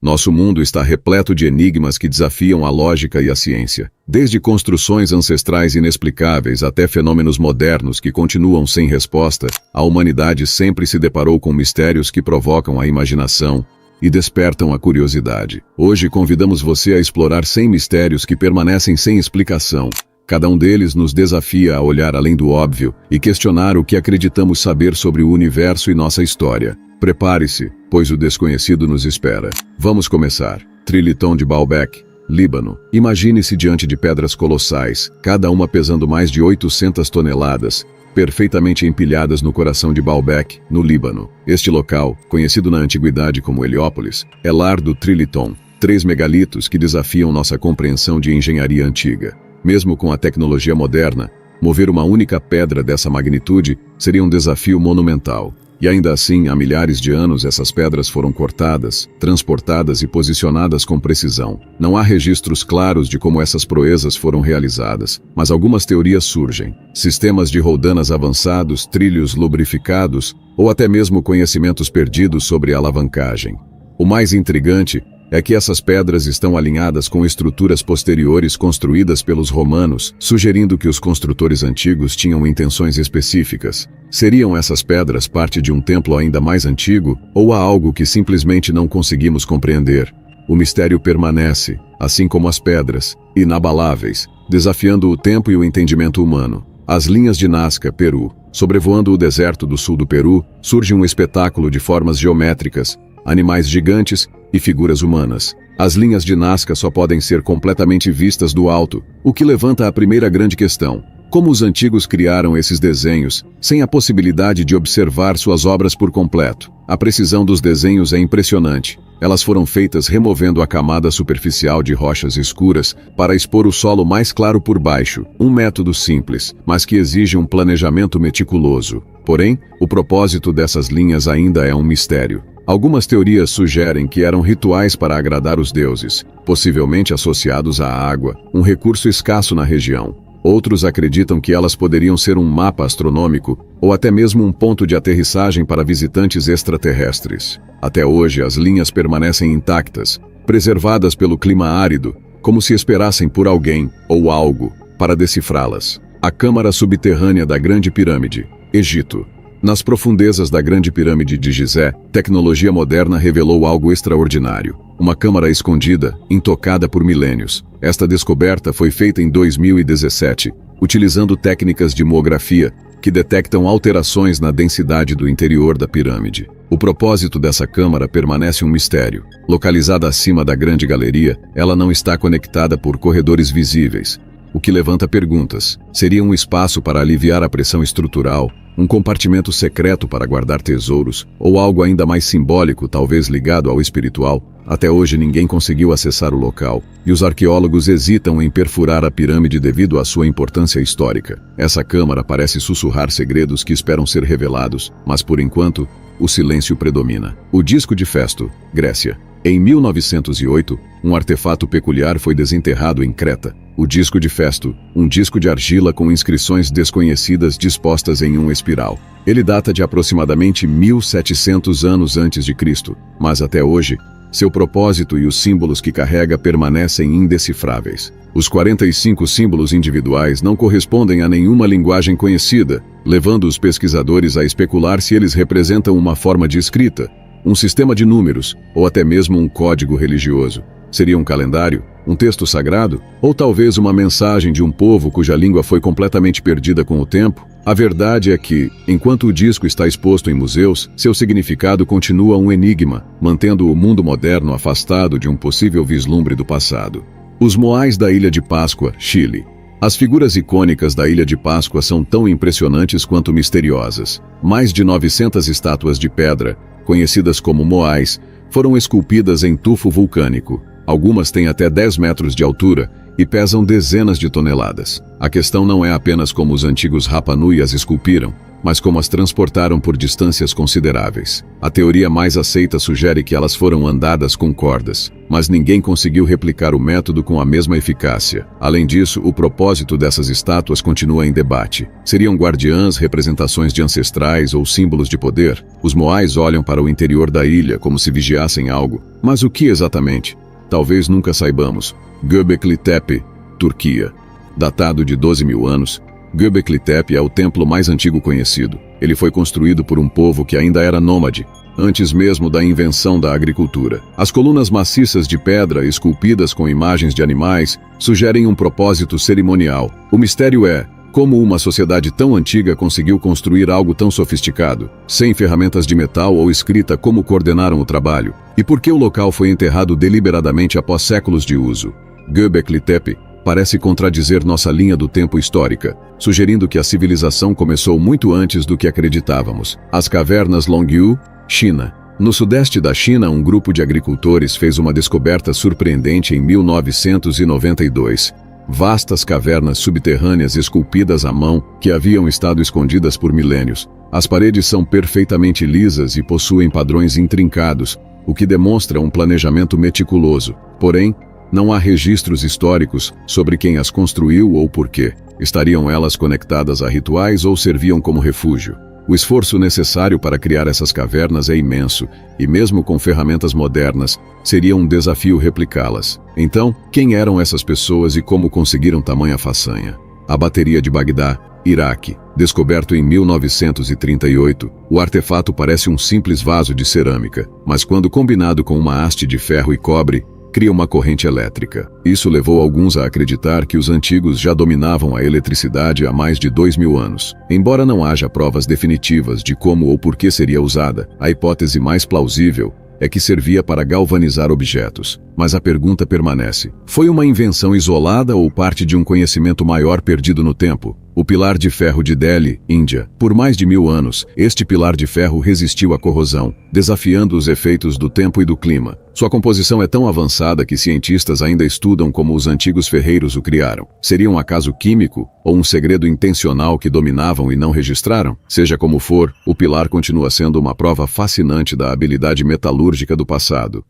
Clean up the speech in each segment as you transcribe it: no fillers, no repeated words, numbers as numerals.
Nosso mundo está repleto de enigmas que desafiam a lógica e a ciência. Desde construções ancestrais inexplicáveis até fenômenos modernos que continuam sem resposta, a humanidade sempre se deparou com mistérios que provocam a imaginação e despertam a curiosidade. Hoje convidamos você a explorar 100 mistérios que permanecem sem explicação. Cada um deles nos desafia a olhar além do óbvio e questionar o que acreditamos saber sobre o universo e nossa história. Prepare-se, pois o desconhecido nos espera. Vamos começar. Trilitão de Baalbek, Líbano. Imagine-se diante de pedras colossais, cada uma pesando mais de 800 toneladas, perfeitamente empilhadas no coração de Baalbek, no Líbano. Este local, conhecido na antiguidade como Heliópolis, é lar do Trilitão, 3 megalitos que desafiam nossa compreensão de engenharia antiga. Mesmo com a tecnologia moderna, mover uma única pedra dessa magnitude seria um desafio monumental. E ainda assim, há milhares de anos essas pedras foram cortadas, transportadas e posicionadas com precisão. Não há registros claros de como essas proezas foram realizadas, mas algumas teorias surgem. Sistemas de roldanas avançados, trilhos lubrificados, ou até mesmo conhecimentos perdidos sobre a alavancagem. O mais intrigante é que essas pedras estão alinhadas com estruturas posteriores construídas pelos romanos, sugerindo que os construtores antigos tinham intenções específicas. Seriam essas pedras parte de um templo ainda mais antigo, ou há algo que simplesmente não conseguimos compreender? O mistério permanece, assim como as pedras, inabaláveis, desafiando o tempo e o entendimento humano. As linhas de Nazca, Peru. Sobrevoando o deserto do sul do Peru, surge um espetáculo de formas geométricas, animais gigantes e figuras humanas. As linhas de Nazca só podem ser completamente vistas do alto, o que levanta a primeira grande questão. Como os antigos criaram esses desenhos, sem a possibilidade de observar suas obras por completo? A precisão dos desenhos é impressionante. Elas foram feitas removendo a camada superficial de rochas escuras para expor o solo mais claro por baixo, um método simples, mas que exige um planejamento meticuloso. Porém, o propósito dessas linhas ainda é um mistério. Algumas teorias sugerem que eram rituais para agradar os deuses, possivelmente associados à água, um recurso escasso na região. Outros acreditam que elas poderiam ser um mapa astronômico, ou até mesmo um ponto de aterrissagem para visitantes extraterrestres. Até hoje, as linhas permanecem intactas, preservadas pelo clima árido, como se esperassem por alguém, ou algo, para decifrá-las. A Câmara Subterrânea da Grande Pirâmide, Egito. Nas profundezas da Grande Pirâmide de Gizé, tecnologia moderna revelou algo extraordinário. Uma câmara escondida, intocada por milênios. Esta descoberta foi feita em 2017, utilizando técnicas de muografia que detectam alterações na densidade do interior da pirâmide. O propósito dessa câmara permanece um mistério. Localizada acima da Grande Galeria, ela não está conectada por corredores visíveis, o que levanta perguntas. Seria um espaço para aliviar a pressão estrutural, um compartimento secreto para guardar tesouros, ou algo ainda mais simbólico, talvez ligado ao espiritual? Até hoje ninguém conseguiu acessar o local, e os arqueólogos hesitam em perfurar a pirâmide devido à sua importância histórica. Essa câmara parece sussurrar segredos que esperam ser revelados, mas por enquanto, o silêncio predomina. O disco de Festo, Grécia. Em 1908, um artefato peculiar foi desenterrado em Creta. O disco de Festo, um disco de argila com inscrições desconhecidas dispostas em uma espiral. Ele data de aproximadamente 1700 anos antes de Cristo, mas até hoje, seu propósito e os símbolos que carrega permanecem indecifráveis. Os 45 símbolos individuais não correspondem a nenhuma linguagem conhecida, levando os pesquisadores a especular se eles representam uma forma de escrita, um sistema de números, ou até mesmo um código religioso. Seria um calendário? Um texto sagrado? Ou talvez uma mensagem de um povo cuja língua foi completamente perdida com o tempo? A verdade é que, enquanto o disco está exposto em museus, seu significado continua um enigma, mantendo o mundo moderno afastado de um possível vislumbre do passado. Os Moais da Ilha de Páscoa, Chile. As figuras icônicas da Ilha de Páscoa são tão impressionantes quanto misteriosas. Mais de 900 estátuas de pedra, conhecidas como Moais, foram esculpidas em tufo vulcânico. Algumas têm até 10 metros de altura e pesam dezenas de toneladas. A questão não é apenas como os antigos Rapa Nui as esculpiram, mas como as transportaram por distâncias consideráveis. A teoria mais aceita sugere que elas foram andadas com cordas, mas ninguém conseguiu replicar o método com a mesma eficácia. Além disso, o propósito dessas estátuas continua em debate. Seriam guardiãs, representações de ancestrais ou símbolos de poder? Os moais olham para o interior da ilha como se vigiassem algo. Mas o que exatamente? Talvez nunca saibamos. Göbekli Tepe, Turquia. Datado de 12.000 anos, Göbekli Tepe é o templo mais antigo conhecido. Ele foi construído por um povo que ainda era nômade, antes mesmo da invenção da agricultura. As colunas maciças de pedra, esculpidas com imagens de animais, sugerem um propósito cerimonial. O mistério é como uma sociedade tão antiga conseguiu construir algo tão sofisticado, sem ferramentas de metal ou escrita. Como coordenaram o trabalho? E por que o local foi enterrado deliberadamente após séculos de uso? Göbekli Tepe parece contradizer nossa linha do tempo histórica, sugerindo que a civilização começou muito antes do que acreditávamos. As cavernas Longyu, China. No sudeste da China, um grupo de agricultores fez uma descoberta surpreendente em 1992. Vastas cavernas subterrâneas esculpidas à mão que haviam estado escondidas por milênios. As paredes são perfeitamente lisas e possuem padrões intrincados, o que demonstra um planejamento meticuloso. Porém, não há registros históricos sobre quem as construiu ou por quê. Estariam elas conectadas a rituais ou serviam como refúgio? O esforço necessário para criar essas cavernas é imenso, e mesmo com ferramentas modernas, seria um desafio replicá-las. Então, quem eram essas pessoas e como conseguiram tamanha façanha? A bateria de Bagdá, Iraque. Descoberto em 1938, o artefato parece um simples vaso de cerâmica, mas quando combinado com uma haste de ferro e cobre, cria uma corrente elétrica. Isso levou alguns a acreditar que os antigos já dominavam a eletricidade há mais de 2.000 anos. Embora não haja provas definitivas de como ou por que seria usada, a hipótese mais plausível é que servia para galvanizar objetos. Mas a pergunta permanece: foi uma invenção isolada ou parte de um conhecimento maior perdido no tempo? O pilar de ferro de Delhi, Índia. Por mais de 1.000 anos, este pilar de ferro resistiu à corrosão, desafiando os efeitos do tempo e do clima. Sua composição é tão avançada que cientistas ainda estudam como os antigos ferreiros o criaram. Seria um acaso químico ou um segredo intencional que dominavam e não registraram? Seja como for, o pilar continua sendo uma prova fascinante da habilidade metalúrgica do passado.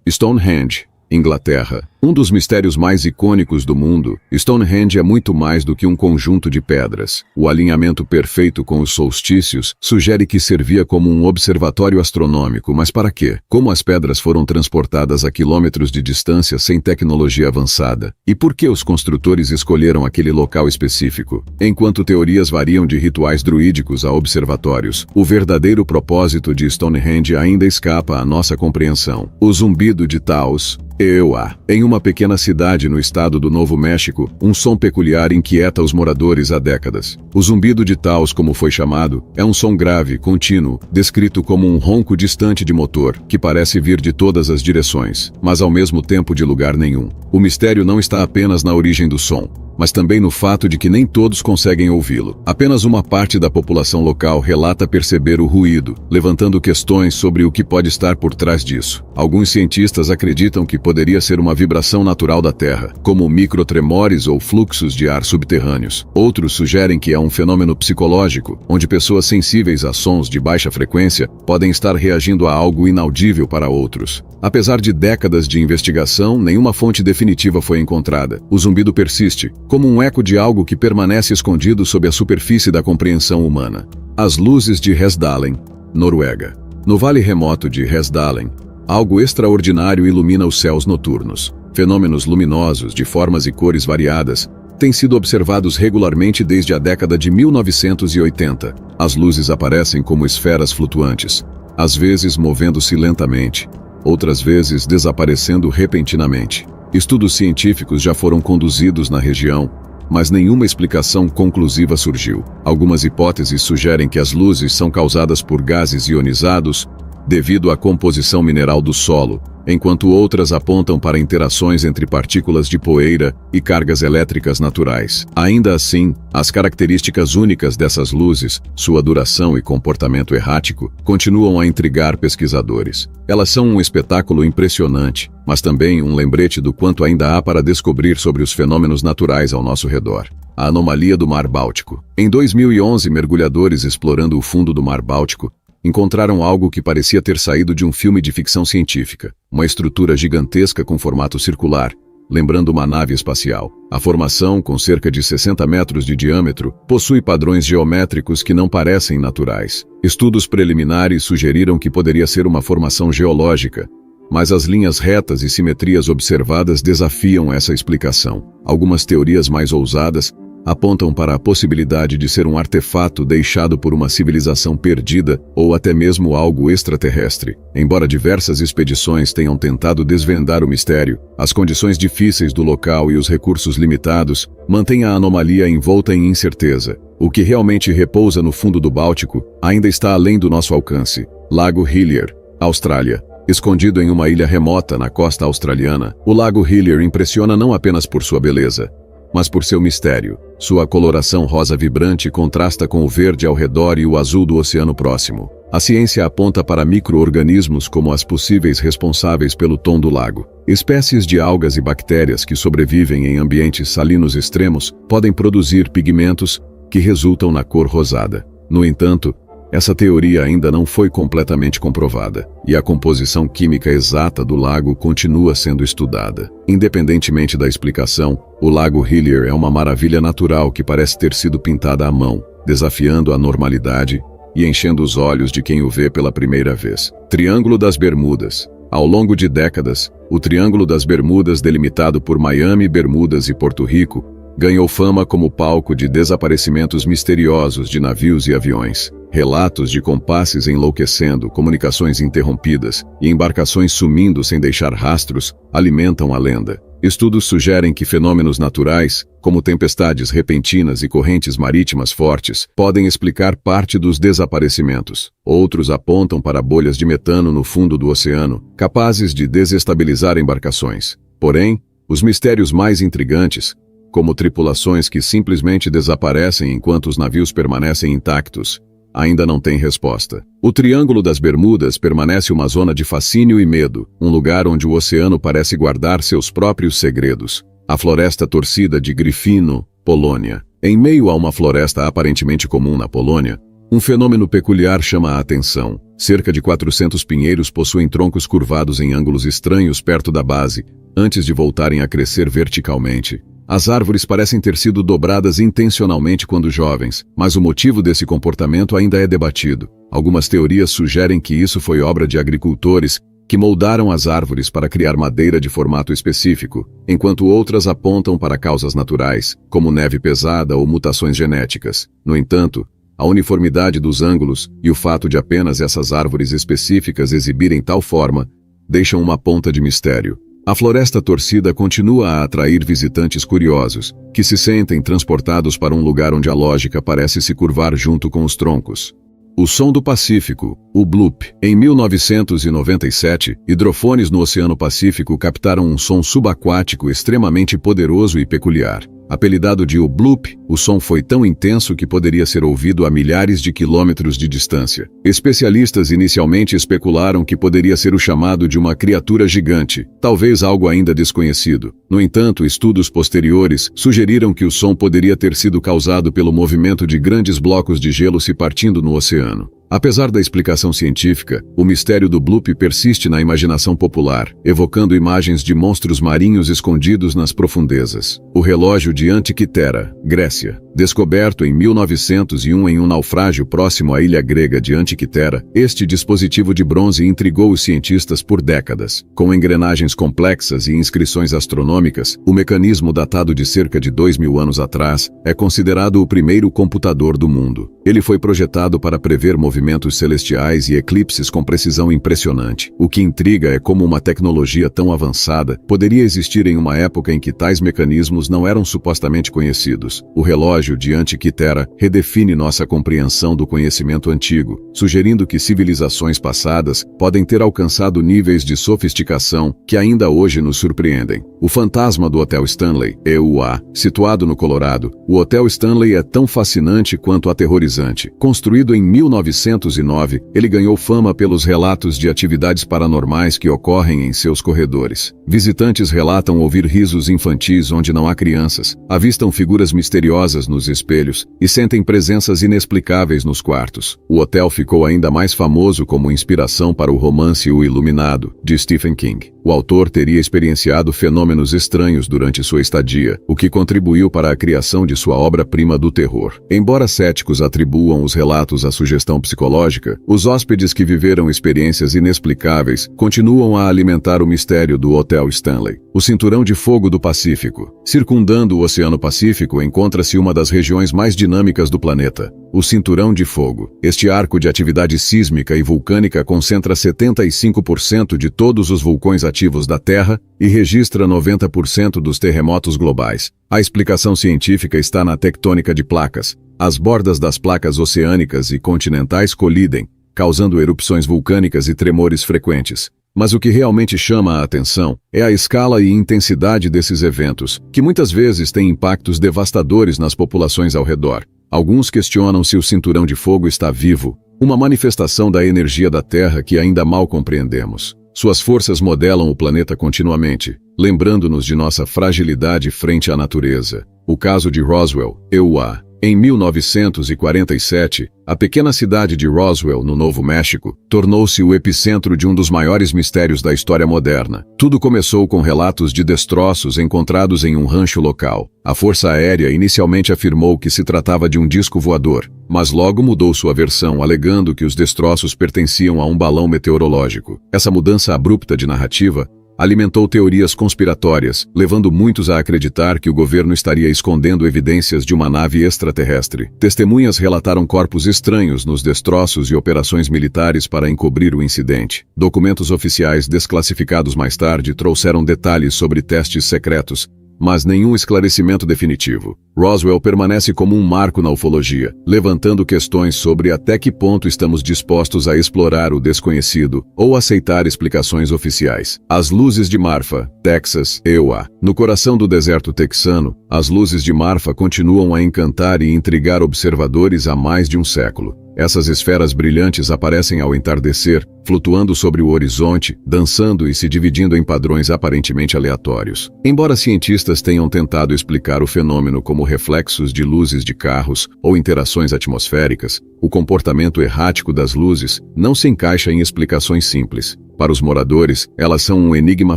Stonehenge, Inglaterra. Um dos mistérios mais icônicos do mundo, Stonehenge é muito mais do que um conjunto de pedras. O alinhamento perfeito com os solstícios sugere que servia como um observatório astronômico, mas para quê? Como as pedras foram transportadas a quilômetros de distância sem tecnologia avançada? E por que os construtores escolheram aquele local específico? Enquanto teorias variam de rituais druídicos a observatórios, o verdadeiro propósito de Stonehenge ainda escapa à nossa compreensão. O zumbido de Taos, Ewa. Em uma pequena cidade no estado do Novo México, um som peculiar inquieta os moradores há décadas. O zumbido de Taos, como foi chamado, é um som grave, contínuo, descrito como um ronco distante de motor, que parece vir de todas as direções, mas ao mesmo tempo de lugar nenhum. O mistério não está apenas na origem do som, mas também no fato de que nem todos conseguem ouvi-lo. Apenas uma parte da população local relata perceber o ruído, levantando questões sobre o que pode estar por trás disso. Alguns cientistas acreditam que poderia ser uma vibração natural da Terra, como microtremores ou fluxos de ar subterrâneos. Outros sugerem que é um fenômeno psicológico, onde pessoas sensíveis a sons de baixa frequência podem estar reagindo a algo inaudível para outros. Apesar de décadas de investigação, nenhuma fonte definitiva foi encontrada. O zumbido persiste, como um eco de algo que permanece escondido sob a superfície da compreensão humana. As luzes de Hesdalen, Noruega. No vale remoto de Hesdalen, algo extraordinário ilumina os céus noturnos. Fenômenos luminosos de formas e cores variadas têm sido observados regularmente desde a década de 1980. As luzes aparecem como esferas flutuantes, às vezes movendo-se lentamente, outras vezes desaparecendo repentinamente. Estudos científicos já foram conduzidos na região, mas nenhuma explicação conclusiva surgiu. Algumas hipóteses sugerem que as luzes são causadas por gases ionizados devido à composição mineral do solo, enquanto outras apontam para interações entre partículas de poeira e cargas elétricas naturais. Ainda assim, as características únicas dessas luzes, sua duração e comportamento errático, continuam a intrigar pesquisadores. Elas são um espetáculo impressionante, mas também um lembrete do quanto ainda há para descobrir sobre os fenômenos naturais ao nosso redor. A anomalia do Mar Báltico. Em 2011, mergulhadores explorando o fundo do Mar Báltico encontraram algo que parecia ter saído de um filme de ficção científica, uma estrutura gigantesca com formato circular, lembrando uma nave espacial. A formação, com cerca de 60 metros de diâmetro, possui padrões geométricos que não parecem naturais. Estudos preliminares sugeriram que poderia ser uma formação geológica, mas as linhas retas e simetrias observadas desafiam essa explicação. Algumas teorias mais ousadas apontam para a possibilidade de ser um artefato deixado por uma civilização perdida ou até mesmo algo extraterrestre. Embora diversas expedições tenham tentado desvendar o mistério, as condições difíceis do local e os recursos limitados mantêm a anomalia envolta em incerteza. O que realmente repousa no fundo do Báltico ainda está além do nosso alcance. Lago Hillier, Austrália. Escondido em uma ilha remota na costa australiana, o Lago Hillier impressiona não apenas por sua beleza, mas por seu mistério. Sua coloração rosa vibrante contrasta com o verde ao redor e o azul do oceano próximo. A ciência aponta para micro-organismos como as possíveis responsáveis pelo tom do lago. Espécies de algas e bactérias que sobrevivem em ambientes salinos extremos podem produzir pigmentos que resultam na cor rosada. No entanto, essa teoria ainda não foi completamente comprovada, e a composição química exata do lago continua sendo estudada. Independentemente da explicação, o Lago Hillier é uma maravilha natural que parece ter sido pintada à mão, desafiando a normalidade e enchendo os olhos de quem o vê pela primeira vez. Triângulo das Bermudas. Ao longo de décadas, o Triângulo das Bermudas, delimitado por Miami, Bermudas e Porto Rico, ganhou fama como palco de desaparecimentos misteriosos de navios e aviões. Relatos de compasses enlouquecendo, comunicações interrompidas e embarcações sumindo sem deixar rastros alimentam a lenda. Estudos sugerem que fenômenos naturais, como tempestades repentinas e correntes marítimas fortes, podem explicar parte dos desaparecimentos. Outros apontam para bolhas de metano no fundo do oceano, capazes de desestabilizar embarcações. Porém, os mistérios mais intrigantes, como tripulações que simplesmente desaparecem enquanto os navios permanecem intactos, ainda não têm resposta. O Triângulo das Bermudas permanece uma zona de fascínio e medo, um lugar onde o oceano parece guardar seus próprios segredos. A Floresta Torcida de Gryfino, Polônia. Em meio a uma floresta aparentemente comum na Polônia, um fenômeno peculiar chama a atenção. Cerca de 400 pinheiros possuem troncos curvados em ângulos estranhos perto da base, antes de voltarem a crescer verticalmente. As árvores parecem ter sido dobradas intencionalmente quando jovens, mas o motivo desse comportamento ainda é debatido. Algumas teorias sugerem que isso foi obra de agricultores que moldaram as árvores para criar madeira de formato específico, enquanto outras apontam para causas naturais, como neve pesada ou mutações genéticas. No entanto, a uniformidade dos ângulos e o fato de apenas essas árvores específicas exibirem tal forma deixam uma ponta de mistério. A Floresta Torcida continua a atrair visitantes curiosos, que se sentem transportados para um lugar onde a lógica parece se curvar junto com os troncos. O Som do Pacífico, o Bloop. Em 1997, hidrofones no Oceano Pacífico captaram um som subaquático extremamente poderoso e peculiar. Apelidado de o Bloop, o som foi tão intenso que poderia ser ouvido a milhares de quilômetros de distância. Especialistas inicialmente especularam que poderia ser o chamado de uma criatura gigante, talvez algo ainda desconhecido. No entanto, estudos posteriores sugeriram que o som poderia ter sido causado pelo movimento de grandes blocos de gelo se partindo no oceano. Apesar da explicação científica, o mistério do Bloop persiste na imaginação popular, evocando imagens de monstros marinhos escondidos nas profundezas. O relógio de Antikythera, Grécia. Descoberto em 1901 em um naufrágio próximo à ilha grega de Antikythera, este dispositivo de bronze intrigou os cientistas por décadas. Com engrenagens complexas e inscrições astronômicas, o mecanismo, datado de cerca de 2.000 anos atrás, é considerado o primeiro computador do mundo. Ele foi projetado para prever movimentos celestiais e eclipses com precisão impressionante. O que intriga é como uma tecnologia tão avançada poderia existir em uma época em que tais mecanismos não eram supostamente conhecidos. O relógio naufrágio de Antiquitera redefine nossa compreensão do conhecimento antigo, sugerindo que civilizações passadas podem ter alcançado níveis de sofisticação que ainda hoje nos surpreendem. O fantasma do Hotel Stanley, EUA, situado no Colorado, o Hotel Stanley é tão fascinante quanto aterrorizante. Construído em 1909, ele ganhou fama pelos relatos de atividades paranormais que ocorrem em seus corredores. Visitantes relatam ouvir risos infantis onde não há crianças, avistam figuras misteriosas nos espelhos e sentem presenças inexplicáveis nos quartos. O hotel ficou ainda mais famoso como inspiração para o romance O Iluminado, de Stephen King. O autor teria experienciado fenômenos estranhos durante sua estadia, o que contribuiu para a criação de sua obra-prima do terror. Embora céticos atribuam os relatos à sugestão psicológica, os hóspedes que viveram experiências inexplicáveis continuam a alimentar o mistério do Hotel Stanley. O Cinturão de Fogo do Pacífico. Circundando o Oceano Pacífico encontra-se uma das regiões mais dinâmicas do planeta, o Cinturão de Fogo. Este arco de atividade sísmica e vulcânica concentra 75% de todos os vulcões ativos da Terra e registra 90% dos terremotos globais. A explicação científica está na tectônica de placas. As bordas das placas oceânicas e continentais colidem, causando erupções vulcânicas e tremores frequentes. Mas o que realmente chama a atenção é a escala e intensidade desses eventos, que muitas vezes têm impactos devastadores nas populações ao redor. Alguns questionam se o Cinturão de Fogo está vivo, uma manifestação da energia da Terra que ainda mal compreendemos. Suas forças modelam o planeta continuamente, lembrando-nos de nossa fragilidade frente à natureza. O caso de Roswell, EUA. Em 1947, a pequena cidade de Roswell, no Novo México, tornou-se o epicentro de um dos maiores mistérios da história moderna. Tudo começou com relatos de destroços encontrados em um rancho local. A Força Aérea inicialmente afirmou que se tratava de um disco voador, mas logo mudou sua versão, alegando que os destroços pertenciam a um balão meteorológico. Essa mudança abrupta de narrativa alimentou teorias conspiratórias, levando muitos a acreditar que o governo estaria escondendo evidências de uma nave extraterrestre. Testemunhas relataram corpos estranhos nos destroços e operações militares para encobrir o incidente. Documentos oficiais desclassificados mais tarde trouxeram detalhes sobre testes secretos, mas nenhum esclarecimento definitivo. Roswell permanece como um marco na ufologia, levantando questões sobre até que ponto estamos dispostos a explorar o desconhecido ou aceitar explicações oficiais. As luzes de Marfa, Texas, EUA. No coração do deserto texano, as luzes de Marfa continuam a encantar e intrigar observadores há mais de um século. Essas esferas brilhantes aparecem ao entardecer, flutuando sobre o horizonte, dançando e se dividindo em padrões aparentemente aleatórios. Embora cientistas tenham tentado explicar o fenômeno como reflexos de luzes de carros ou interações atmosféricas, o comportamento errático das luzes não se encaixa em explicações simples. Para os moradores, elas são um enigma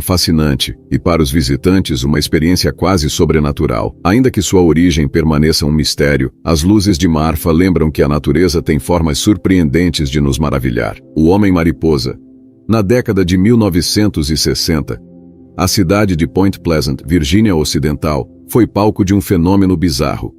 fascinante, e para os visitantes uma experiência quase sobrenatural. Ainda que sua origem permaneça um mistério, as luzes de Marfa lembram que a natureza tem formas surpreendentes de nos maravilhar. O Homem-Mariposa. Na década de 1960, a cidade de Point Pleasant, Virgínia Ocidental, foi palco de um fenômeno bizarro.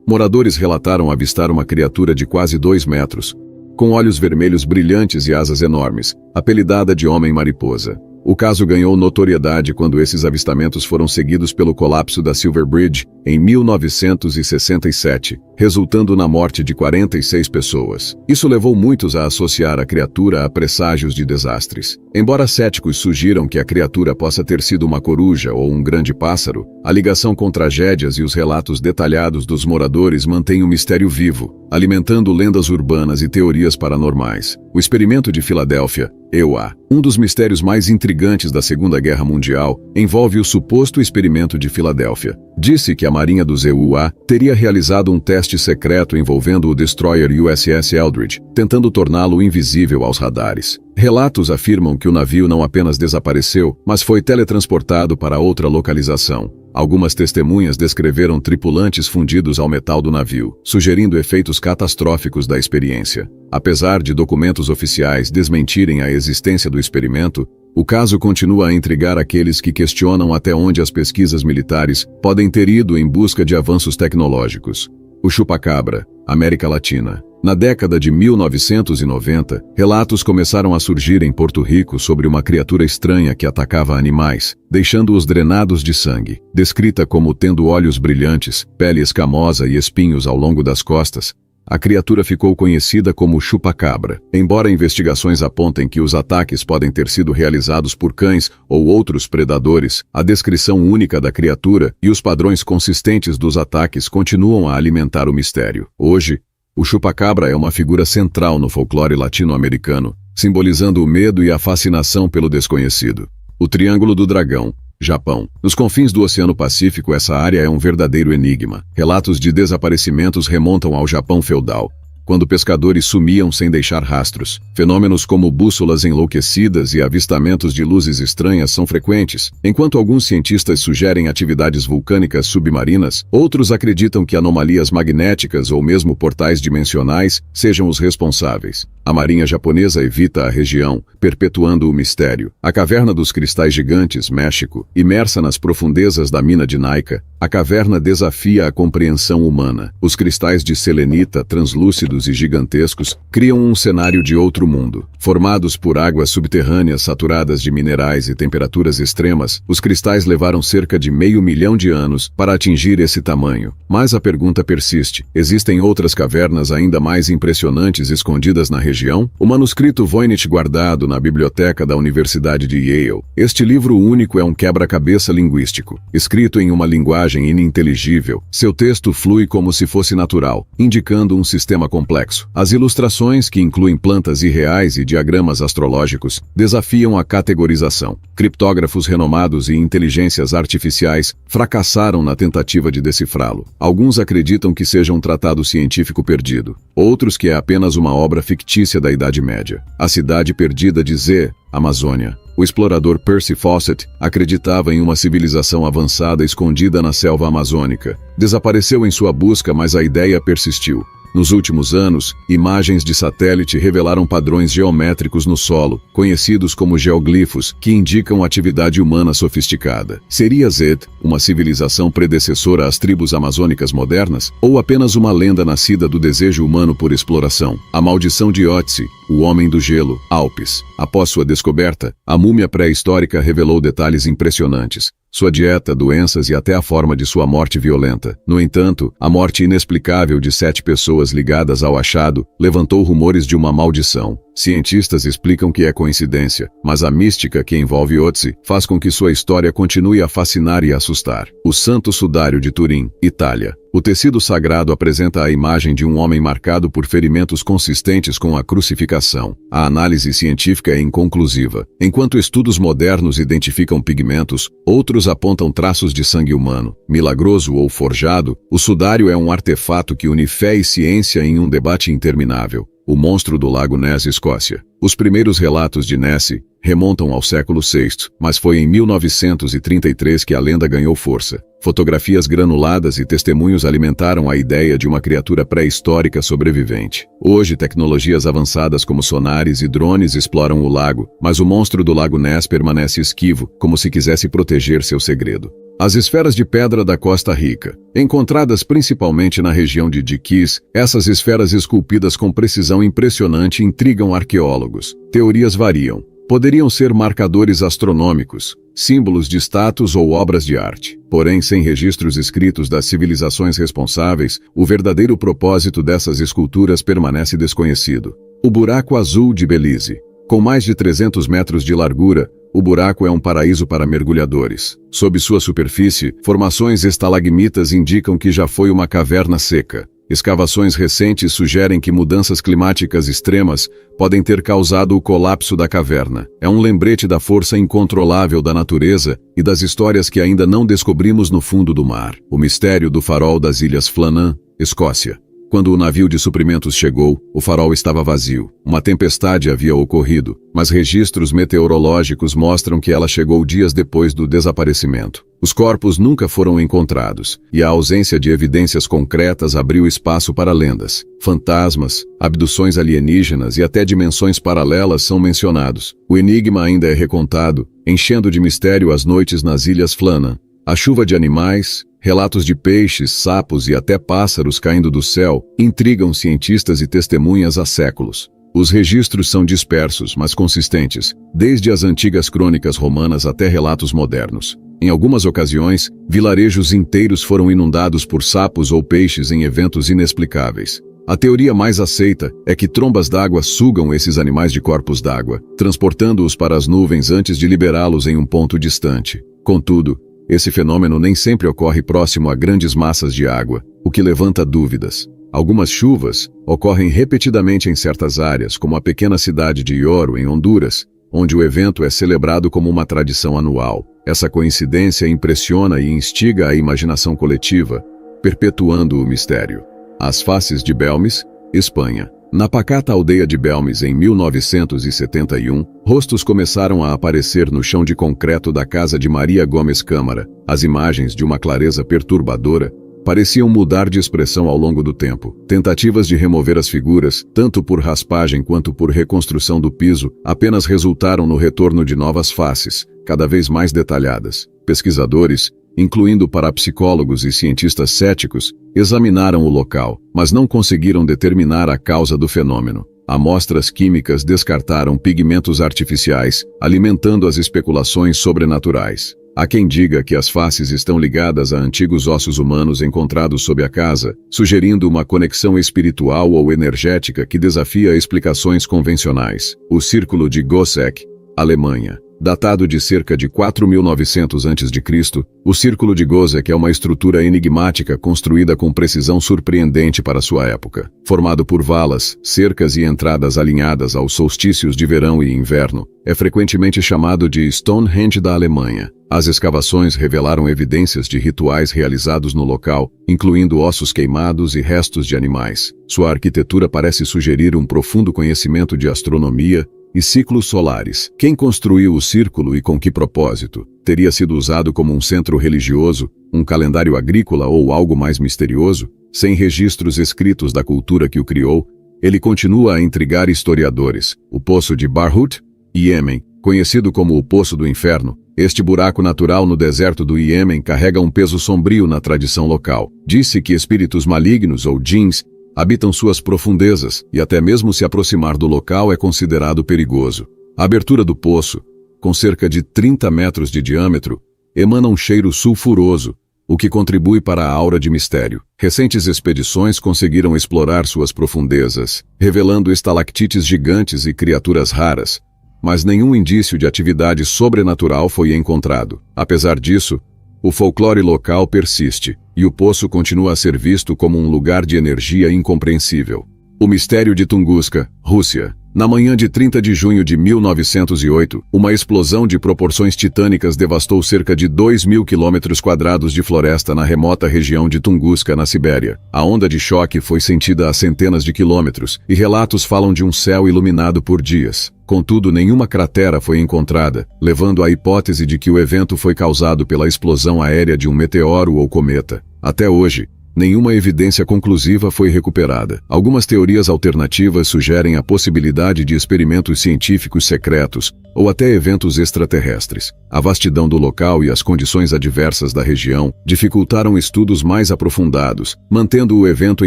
Moradores relataram avistar uma criatura de quase 2 metros, com olhos vermelhos brilhantes e asas enormes, apelidada de Homem-Mariposa. O caso ganhou notoriedade quando esses avistamentos foram seguidos pelo colapso da Silver Bridge em 1967, resultando na morte de 46 pessoas. Isso levou muitos a associar a criatura a presságios de desastres. Embora céticos sugiram que a criatura possa ter sido uma coruja ou um grande pássaro, a ligação com tragédias e os relatos detalhados dos moradores mantém o mistério vivo, alimentando lendas urbanas e teorias paranormais. O experimento de Filadélfia, EUA. Um dos mistérios mais intrigantes da Segunda Guerra Mundial envolve o suposto experimento de Filadélfia. Disse que a Marinha dos EUA teria realizado um teste secreto envolvendo o destroyer USS Eldridge, tentando torná-lo invisível aos radares. Relatos afirmam que o navio não apenas desapareceu, mas foi teletransportado para outra localização. Algumas testemunhas descreveram tripulantes fundidos ao metal do navio, sugerindo efeitos catastróficos da experiência. Apesar de documentos oficiais desmentirem a existência do experimento, o caso continua a intrigar aqueles que questionam até onde as pesquisas militares podem ter ido em busca de avanços tecnológicos. O chupacabra. América Latina. Na década de 1990, relatos começaram a surgir em Porto Rico sobre uma criatura estranha que atacava animais, deixando-os drenados de sangue. Descrita como tendo olhos brilhantes, pele escamosa e espinhos ao longo das costas, a criatura ficou conhecida como chupacabra. Embora investigações apontem que os ataques podem ter sido realizados por cães ou outros predadores, a descrição única da criatura e os padrões consistentes dos ataques continuam a alimentar o mistério. Hoje, o chupacabra é uma figura central no folclore latino-americano, simbolizando o medo e a fascinação pelo desconhecido. O Triângulo do Dragão, Japão. Nos confins do Oceano Pacífico, essa área é um verdadeiro enigma. Relatos de desaparecimentos remontam ao Japão feudal, quando pescadores sumiam sem deixar rastros. Fenômenos como bússolas enlouquecidas e avistamentos de luzes estranhas são frequentes. Enquanto alguns cientistas sugerem atividades vulcânicas submarinas, outros acreditam que anomalias magnéticas ou mesmo portais dimensionais sejam os responsáveis. A marinha japonesa evita a região, perpetuando o mistério. A Caverna dos Cristais Gigantes, México. Imersa nas profundezas da mina de Naica, a caverna desafia a compreensão humana. Os cristais de selenita, translúcidos e gigantescos, criam um cenário de outro mundo. Formados por águas subterrâneas saturadas de minerais e temperaturas extremas, os cristais levaram cerca de 500 mil de anos para atingir esse tamanho. Mas a pergunta persiste: existem outras cavernas ainda mais impressionantes escondidas na região? O manuscrito Voynich guardado na biblioteca da Universidade de Yale. Este livro único é um quebra-cabeça linguístico. Escrito em uma linguagem ininteligível, seu texto flui como se fosse natural, indicando um sistema complexo. As ilustrações, que incluem plantas irreais e diagramas astrológicos, desafiam a categorização. Criptógrafos renomados e inteligências artificiais fracassaram na tentativa de decifrá-lo. Alguns acreditam que seja um tratado científico perdido, outros que é apenas uma obra fictícia da Idade Média. A Cidade Perdida de Z, Amazônia. O explorador Percy Fawcett acreditava em uma civilização avançada escondida na selva amazônica. Desapareceu em sua busca, mas a ideia persistiu. Nos últimos anos, imagens de satélite revelaram padrões geométricos no solo, conhecidos como geoglifos, que indicam atividade humana sofisticada. Seria Zed uma civilização predecessora às tribos amazônicas modernas, ou apenas uma lenda nascida do desejo humano por exploração? A maldição de Otzi, o homem do gelo, Alpes. Após sua descoberta, a múmia pré-histórica revelou detalhes impressionantes. Sua dieta, doenças e até a forma de sua morte violenta. No entanto, a morte inexplicável de 7 pessoas ligadas ao achado levantou rumores de uma maldição. Cientistas explicam que é coincidência, mas a mística que envolve Otzi faz com que sua história continue a fascinar e assustar. O Santo Sudário de Turim, Itália. O tecido sagrado apresenta a imagem de um homem marcado por ferimentos consistentes com a crucificação. A análise científica é inconclusiva. Enquanto estudos modernos identificam pigmentos, outros apontam traços de sangue humano. Milagroso ou forjado, o sudário é um artefato que une fé e ciência em um debate interminável. O monstro do Lago Ness, Escócia. Os primeiros relatos de Nessie remontam ao século VI, mas foi em 1933 que a lenda ganhou força. Fotografias granuladas e testemunhos alimentaram a ideia de uma criatura pré-histórica sobrevivente. Hoje, tecnologias avançadas como sonares e drones exploram o lago, mas o monstro do Lago Ness permanece esquivo, como se quisesse proteger seu segredo. As esferas de pedra da Costa Rica. Encontradas principalmente na região de Diquís, essas esferas esculpidas com precisão impressionante intrigam arqueólogos. Teorias variam. Poderiam ser marcadores astronômicos, símbolos de status ou obras de arte. Porém, sem registros escritos das civilizações responsáveis, o verdadeiro propósito dessas esculturas permanece desconhecido. O Buraco Azul de Belize. Com mais de 300 metros de largura, o buraco é um paraíso para mergulhadores. Sob sua superfície, formações estalagmitas indicam que já foi uma caverna seca. Escavações recentes sugerem que mudanças climáticas extremas podem ter causado o colapso da caverna. É um lembrete da força incontrolável da natureza e das histórias que ainda não descobrimos no fundo do mar. O mistério do farol das Ilhas Flannan, Escócia. Quando o navio de suprimentos chegou, o farol estava vazio. Uma tempestade havia ocorrido, mas registros meteorológicos mostram que ela chegou dias depois do desaparecimento. Os corpos nunca foram encontrados, e a ausência de evidências concretas abriu espaço para lendas. Fantasmas, abduções alienígenas e até dimensões paralelas são mencionados. O enigma ainda é recontado, enchendo de mistério as noites nas Ilhas Flannan. A chuva de animais, Relatos de peixes, sapos e até pássaros caindo do céu intrigam cientistas e testemunhas há séculos. Os registros são dispersos, mas consistentes, desde as antigas crônicas romanas até relatos modernos. Em algumas ocasiões, vilarejos inteiros foram inundados por sapos ou peixes em eventos inexplicáveis. A teoria mais aceita é que trombas d'água sugam esses animais de corpos d'água, transportando-os para as nuvens antes de liberá-los em um ponto distante. Contudo, esse fenômeno nem sempre ocorre próximo a grandes massas de água, o que levanta dúvidas. Algumas chuvas ocorrem repetidamente em certas áreas, como a pequena cidade de Oro, em Honduras, onde o evento é celebrado como uma tradição anual. Essa coincidência impressiona e instiga a imaginação coletiva, perpetuando o mistério. As faces de Belmes, Espanha. Na pacata aldeia de Belmes, em 1971, rostos começaram a aparecer no chão de concreto da casa de Maria Gomes Câmara. As imagens, de uma clareza perturbadora, pareciam mudar de expressão ao longo do tempo. Tentativas de remover as figuras, tanto por raspagem quanto por reconstrução do piso, apenas resultaram no retorno de novas faces, cada vez mais detalhadas. Pesquisadores, incluindo parapsicólogos e cientistas céticos, examinaram o local, mas não conseguiram determinar a causa do fenômeno. Amostras químicas descartaram pigmentos artificiais, alimentando as especulações sobrenaturais. Há quem diga que as faces estão ligadas a antigos ossos humanos encontrados sob a casa, sugerindo uma conexão espiritual ou energética que desafia explicações convencionais. O Círculo de Goseck, Alemanha. Datado de cerca de 4.900 a.C., o Círculo de Goseck é uma estrutura enigmática construída com precisão surpreendente para sua época. Formado por valas, cercas e entradas alinhadas aos solstícios de verão e inverno, é frequentemente chamado de Stonehenge da Alemanha. As escavações revelaram evidências de rituais realizados no local, incluindo ossos queimados e restos de animais. Sua arquitetura parece sugerir um profundo conhecimento de astronomia e ciclos solares. Quem construiu o círculo e com que propósito? Teria sido usado como um centro religioso, um calendário agrícola ou algo mais misterioso? Sem registros escritos da cultura que o criou, ele continua a intrigar historiadores. O Poço de Barhut, Iêmen, conhecido como o Poço do Inferno, este buraco natural no deserto do Iêmen carrega um peso sombrio na tradição local. Diz-se que espíritos malignos ou djinns habitam suas profundezas, e até mesmo se aproximar do local é considerado perigoso. A abertura do poço, com cerca de 30 metros de diâmetro, emana um cheiro sulfuroso, o que contribui para a aura de mistério. Recentes expedições conseguiram explorar suas profundezas, revelando estalactites gigantes e criaturas raras, mas nenhum indício de atividade sobrenatural foi encontrado. Apesar disso, o folclore local persiste, e o poço continua a ser visto como um lugar de energia incompreensível. O mistério de Tunguska, Rússia. Na manhã de 30 de junho de 1908, uma explosão de proporções titânicas devastou cerca de 2.000 km² de floresta na remota região de Tunguska, na Sibéria. A onda de choque foi sentida a centenas de quilômetros, e relatos falam de um céu iluminado por dias. Contudo, nenhuma cratera foi encontrada, levando à hipótese de que o evento foi causado pela explosão aérea de um meteoro ou cometa. Até hoje, nenhuma evidência conclusiva foi recuperada. Algumas teorias alternativas sugerem a possibilidade de experimentos científicos secretos ou até eventos extraterrestres. A vastidão do local e as condições adversas da região dificultaram estudos mais aprofundados, mantendo o evento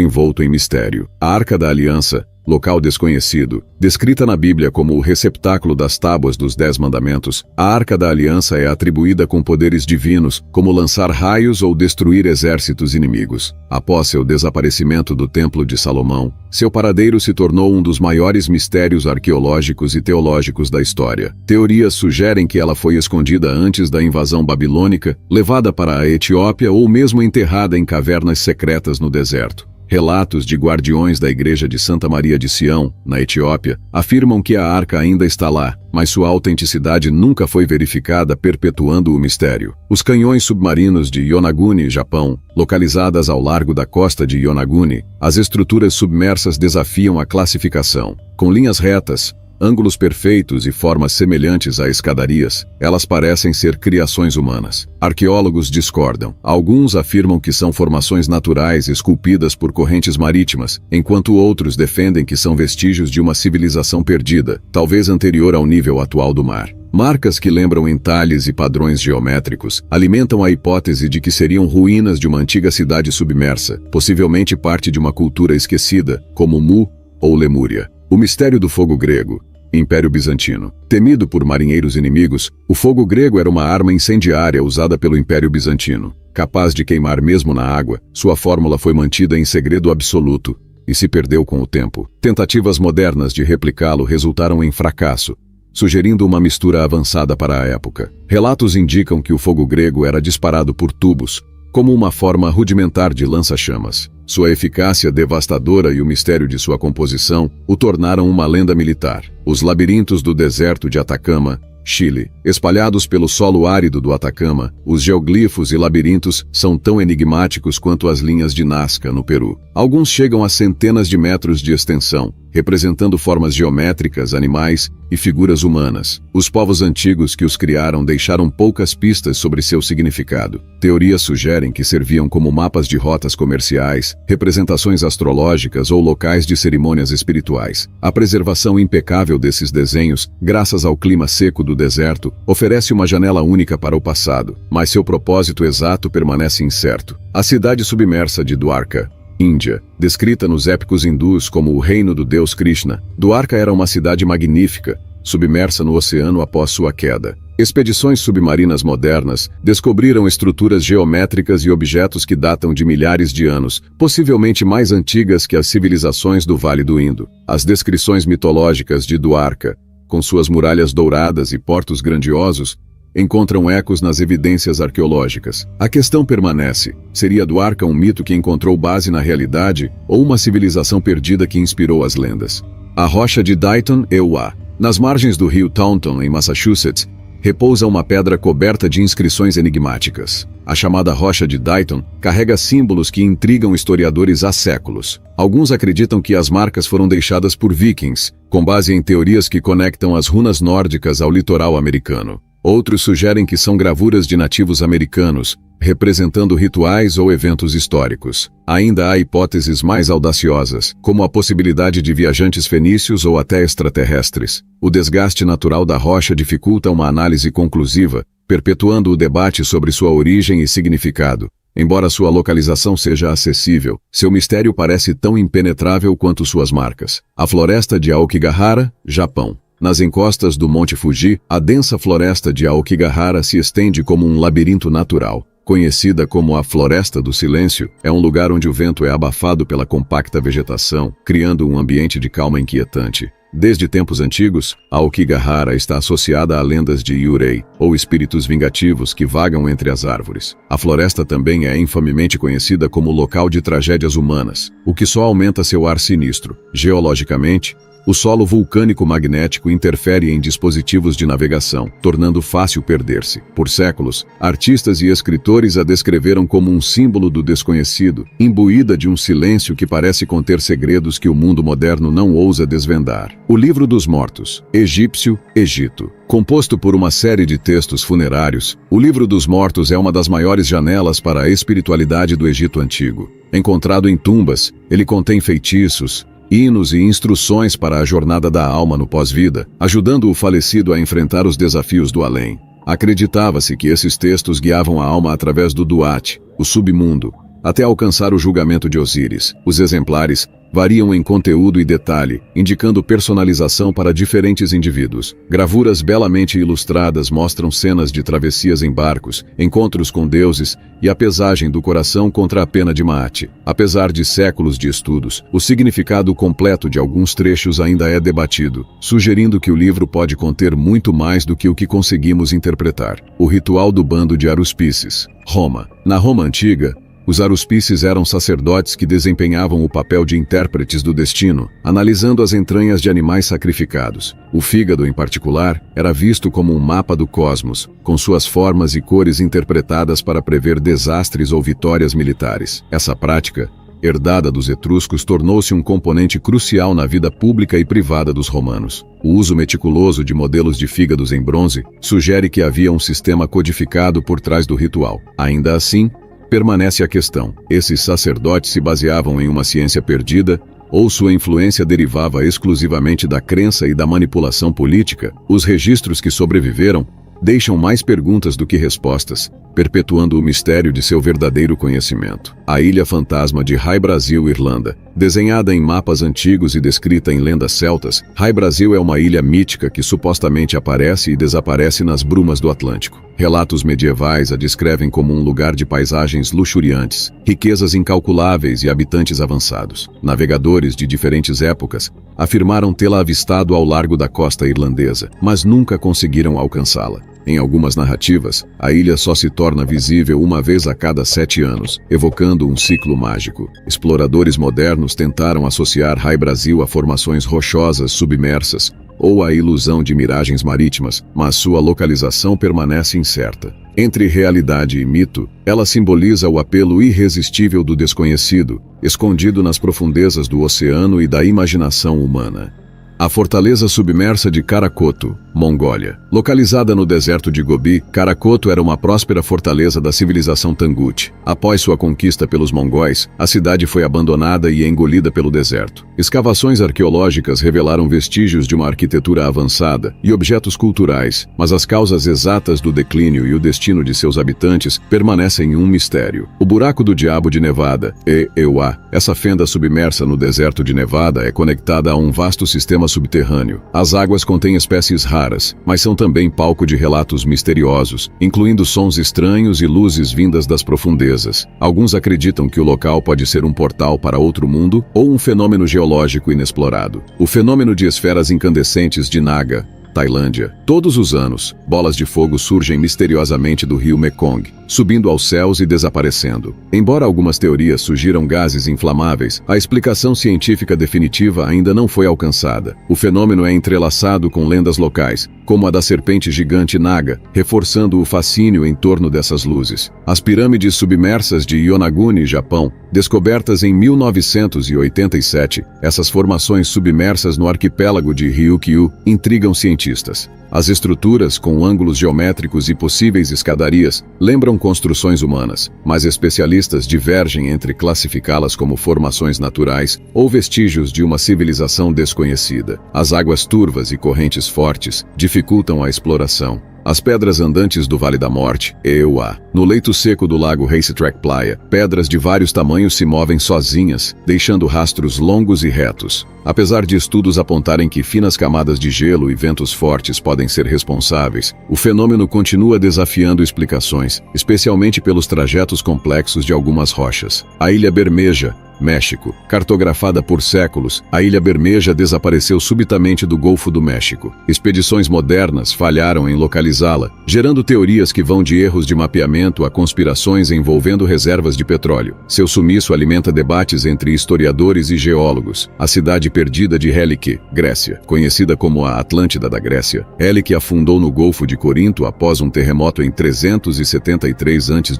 envolto em mistério. A Arca da Aliança, local desconhecido, descrita na Bíblia como o receptáculo das tábuas dos 10 mandamentos, a Arca da Aliança é atribuída com poderes divinos, como lançar raios ou destruir exércitos inimigos. Após seu desaparecimento do Templo de Salomão, seu paradeiro se tornou um dos maiores mistérios arqueológicos e teológicos da história. Teorias sugerem que ela foi escondida antes da invasão babilônica, levada para a Etiópia ou mesmo enterrada em cavernas secretas no deserto. Relatos de guardiões da Igreja de Santa Maria de Sião, na Etiópia, afirmam que a arca ainda está lá, mas sua autenticidade nunca foi verificada, perpetuando o mistério. Os canhões submarinos de Yonaguni, Japão, localizadas ao largo da costa de Yonaguni, as estruturas submersas desafiam a classificação. Com linhas retas, ângulos perfeitos e formas semelhantes a escadarias, elas parecem ser criações humanas. Arqueólogos discordam. Alguns afirmam que são formações naturais esculpidas por correntes marítimas, enquanto outros defendem que são vestígios de uma civilização perdida, talvez anterior ao nível atual do mar. Marcas que lembram entalhes e padrões geométricos alimentam a hipótese de que seriam ruínas de uma antiga cidade submersa, possivelmente parte de uma cultura esquecida, como Mu ou Lemúria. O mistério do fogo grego. Império Bizantino. Temido por marinheiros inimigos, o fogo grego era uma arma incendiária usada pelo Império Bizantino. Capaz de queimar mesmo na água, sua fórmula foi mantida em segredo absoluto e se perdeu com o tempo. Tentativas modernas de replicá-lo resultaram em fracasso, sugerindo uma mistura avançada para a época. Relatos indicam que o fogo grego era disparado por tubos, como uma forma rudimentar de lança-chamas. Sua eficácia devastadora e o mistério de sua composição o tornaram uma lenda militar. Os labirintos do deserto de Atacama, Chile. Espalhados pelo solo árido do Atacama, os geoglifos e labirintos são tão enigmáticos quanto as linhas de Nazca, no Peru. Alguns chegam a centenas de metros de extensão, representando formas geométricas, animais e figuras humanas. Os povos antigos que os criaram deixaram poucas pistas sobre seu significado. Teorias sugerem que serviam como mapas de rotas comerciais, representações astrológicas ou locais de cerimônias espirituais. A preservação impecável desses desenhos, graças ao clima seco do deserto, oferece uma janela única para o passado, mas seu propósito exato permanece incerto. A cidade submersa de Dwarka, Índia, descrita nos épicos hindus como o reino do deus Krishna. Dwarka era uma cidade magnífica, submersa no oceano após sua queda. Expedições submarinas modernas descobriram estruturas geométricas e objetos que datam de milhares de anos, possivelmente mais antigas que as civilizações do Vale do Indo. As descrições mitológicas de Dwarka, com suas muralhas douradas e portos grandiosos, encontram ecos nas evidências arqueológicas. A questão permanece: seria Dwarka um mito que encontrou base na realidade ou uma civilização perdida que inspirou as lendas? A rocha de Dighton, EUA. Nas margens do rio Taunton, em Massachusetts, repousa uma pedra coberta de inscrições enigmáticas. A chamada rocha de Dighton carrega símbolos que intrigam historiadores há séculos. Alguns acreditam que as marcas foram deixadas por vikings, com base em teorias que conectam as runas nórdicas ao litoral americano. Outros sugerem que são gravuras de nativos americanos, representando rituais ou eventos históricos. Ainda há hipóteses mais audaciosas, como a possibilidade de viajantes fenícios ou até extraterrestres. O desgaste natural da rocha dificulta uma análise conclusiva, perpetuando o debate sobre sua origem e significado. Embora sua localização seja acessível, seu mistério parece tão impenetrável quanto suas marcas. A floresta de Aokigahara, Japão. Nas encostas do Monte Fuji, a densa floresta de Aokigahara se estende como um labirinto natural. Conhecida como a Floresta do Silêncio, é um lugar onde o vento é abafado pela compacta vegetação, criando um ambiente de calma inquietante. Desde tempos antigos, Aokigahara está associada a lendas de Yurei, ou espíritos vingativos que vagam entre as árvores. A floresta também é infamemente conhecida como local de tragédias humanas, o que só aumenta seu ar sinistro. Geologicamente, o solo vulcânico magnético interfere em dispositivos de navegação, tornando fácil perder-se. Por séculos, artistas e escritores a descreveram como um símbolo do desconhecido, imbuída de um silêncio que parece conter segredos que o mundo moderno não ousa desvendar. O Livro dos Mortos, egípcio, Egito. Composto por uma série de textos funerários, o Livro dos Mortos é uma das maiores janelas para a espiritualidade do Egito Antigo. Encontrado em tumbas, ele contém feitiços, hinos e instruções para a jornada da alma no pós-vida, ajudando o falecido a enfrentar os desafios do além. Acreditava-se que esses textos guiavam a alma através do Duat, o submundo, até alcançar o julgamento de Osíris. Os exemplares variam em conteúdo e detalhe, indicando personalização para diferentes indivíduos. Gravuras belamente ilustradas mostram cenas de travessias em barcos, encontros com deuses e a pesagem do coração contra a pena de Maat. Apesar de séculos de estudos, o significado completo de alguns trechos ainda é debatido, sugerindo que o livro pode conter muito mais do que o que conseguimos interpretar. O ritual do bando de aruspices. Roma. Na Roma antiga, os aruspices eram sacerdotes que desempenhavam o papel de intérpretes do destino, analisando as entranhas de animais sacrificados. O fígado, em particular, era visto como um mapa do cosmos, com suas formas e cores interpretadas para prever desastres ou vitórias militares. Essa prática, herdada dos etruscos, tornou-se um componente crucial na vida pública e privada dos romanos. O uso meticuloso de modelos de fígados em bronze sugere que havia um sistema codificado por trás do ritual. Ainda assim, permanece a questão: esses sacerdotes se baseavam em uma ciência perdida ou sua influência derivava exclusivamente da crença e da manipulação política, os registros que sobreviveram deixam mais perguntas do que respostas, perpetuando o mistério de seu verdadeiro conhecimento. A Ilha Fantasma de High Brasil, Irlanda. Desenhada em mapas antigos e descrita em lendas celtas, High Brasil é uma ilha mítica que supostamente aparece e desaparece nas brumas do Atlântico. Relatos medievais a descrevem como um lugar de paisagens luxuriantes, riquezas incalculáveis e habitantes avançados. Navegadores de diferentes épocas afirmaram tê-la avistado ao largo da costa irlandesa, mas nunca conseguiram alcançá-la. Em algumas narrativas, a ilha só se torna visível uma vez a cada 7 anos, evocando um ciclo mágico. Exploradores modernos tentaram associar High Brasil a formações rochosas submersas ou a ilusão de miragens marítimas, mas sua localização permanece incerta. Entre realidade e mito, ela simboliza o apelo irresistível do desconhecido, escondido nas profundezas do oceano e da imaginação humana. A fortaleza submersa de Karakoto, Mongólia. Localizada no deserto de Gobi, Karakoto era uma próspera fortaleza da civilização Tangut. Após sua conquista pelos mongóis, a cidade foi abandonada e engolida pelo deserto. Escavações arqueológicas revelaram vestígios de uma arquitetura avançada e objetos culturais, mas as causas exatas do declínio e o destino de seus habitantes permanecem um mistério. O Buraco do Diabo de Nevada, EUA. Essa fenda submersa no deserto de Nevada é conectada a um vasto sistema subterrâneo. As águas contêm espécies raras, mas são também palco de relatos misteriosos, incluindo sons estranhos e luzes vindas das profundezas. Alguns acreditam que o local pode ser um portal para outro mundo ou um fenômeno geológico inexplorado. O fenômeno de esferas incandescentes de Naga, Tailândia. Todos os anos, bolas de fogo surgem misteriosamente do rio Mekong, subindo aos céus e desaparecendo. Embora algumas teorias sugiram gases inflamáveis, a explicação científica definitiva ainda não foi alcançada. O fenômeno é entrelaçado com lendas locais, como a da serpente gigante Naga, reforçando o fascínio em torno dessas luzes. As pirâmides submersas de Yonaguni, Japão, descobertas em 1987, essas formações submersas no arquipélago de Ryukyu intrigam cientistas. As estruturas, com ângulos geométricos e possíveis escadarias, lembram construções humanas, mas especialistas divergem entre classificá-las como formações naturais ou vestígios de uma civilização desconhecida. As águas turvas e correntes fortes dificultam a exploração. As pedras andantes do Vale da Morte, EUA. No leito seco do lago Racetrack Playa, pedras de vários tamanhos se movem sozinhas, deixando rastros longos e retos. Apesar de estudos apontarem que finas camadas de gelo e ventos fortes podem ser responsáveis, o fenômeno continua desafiando explicações, especialmente pelos trajetos complexos de algumas rochas. A Ilha Bermeja, México. Cartografada por séculos, a Ilha Bermeja desapareceu subitamente do Golfo do México. Expedições modernas falharam em localizá-la, gerando teorias que vão de erros de mapeamento a conspirações envolvendo reservas de petróleo. Seu sumiço alimenta debates entre historiadores e geólogos. A cidade perdida de Helike, Grécia. Conhecida como a Atlântida da Grécia, Helike afundou no Golfo de Corinto após um terremoto em 373 a.C.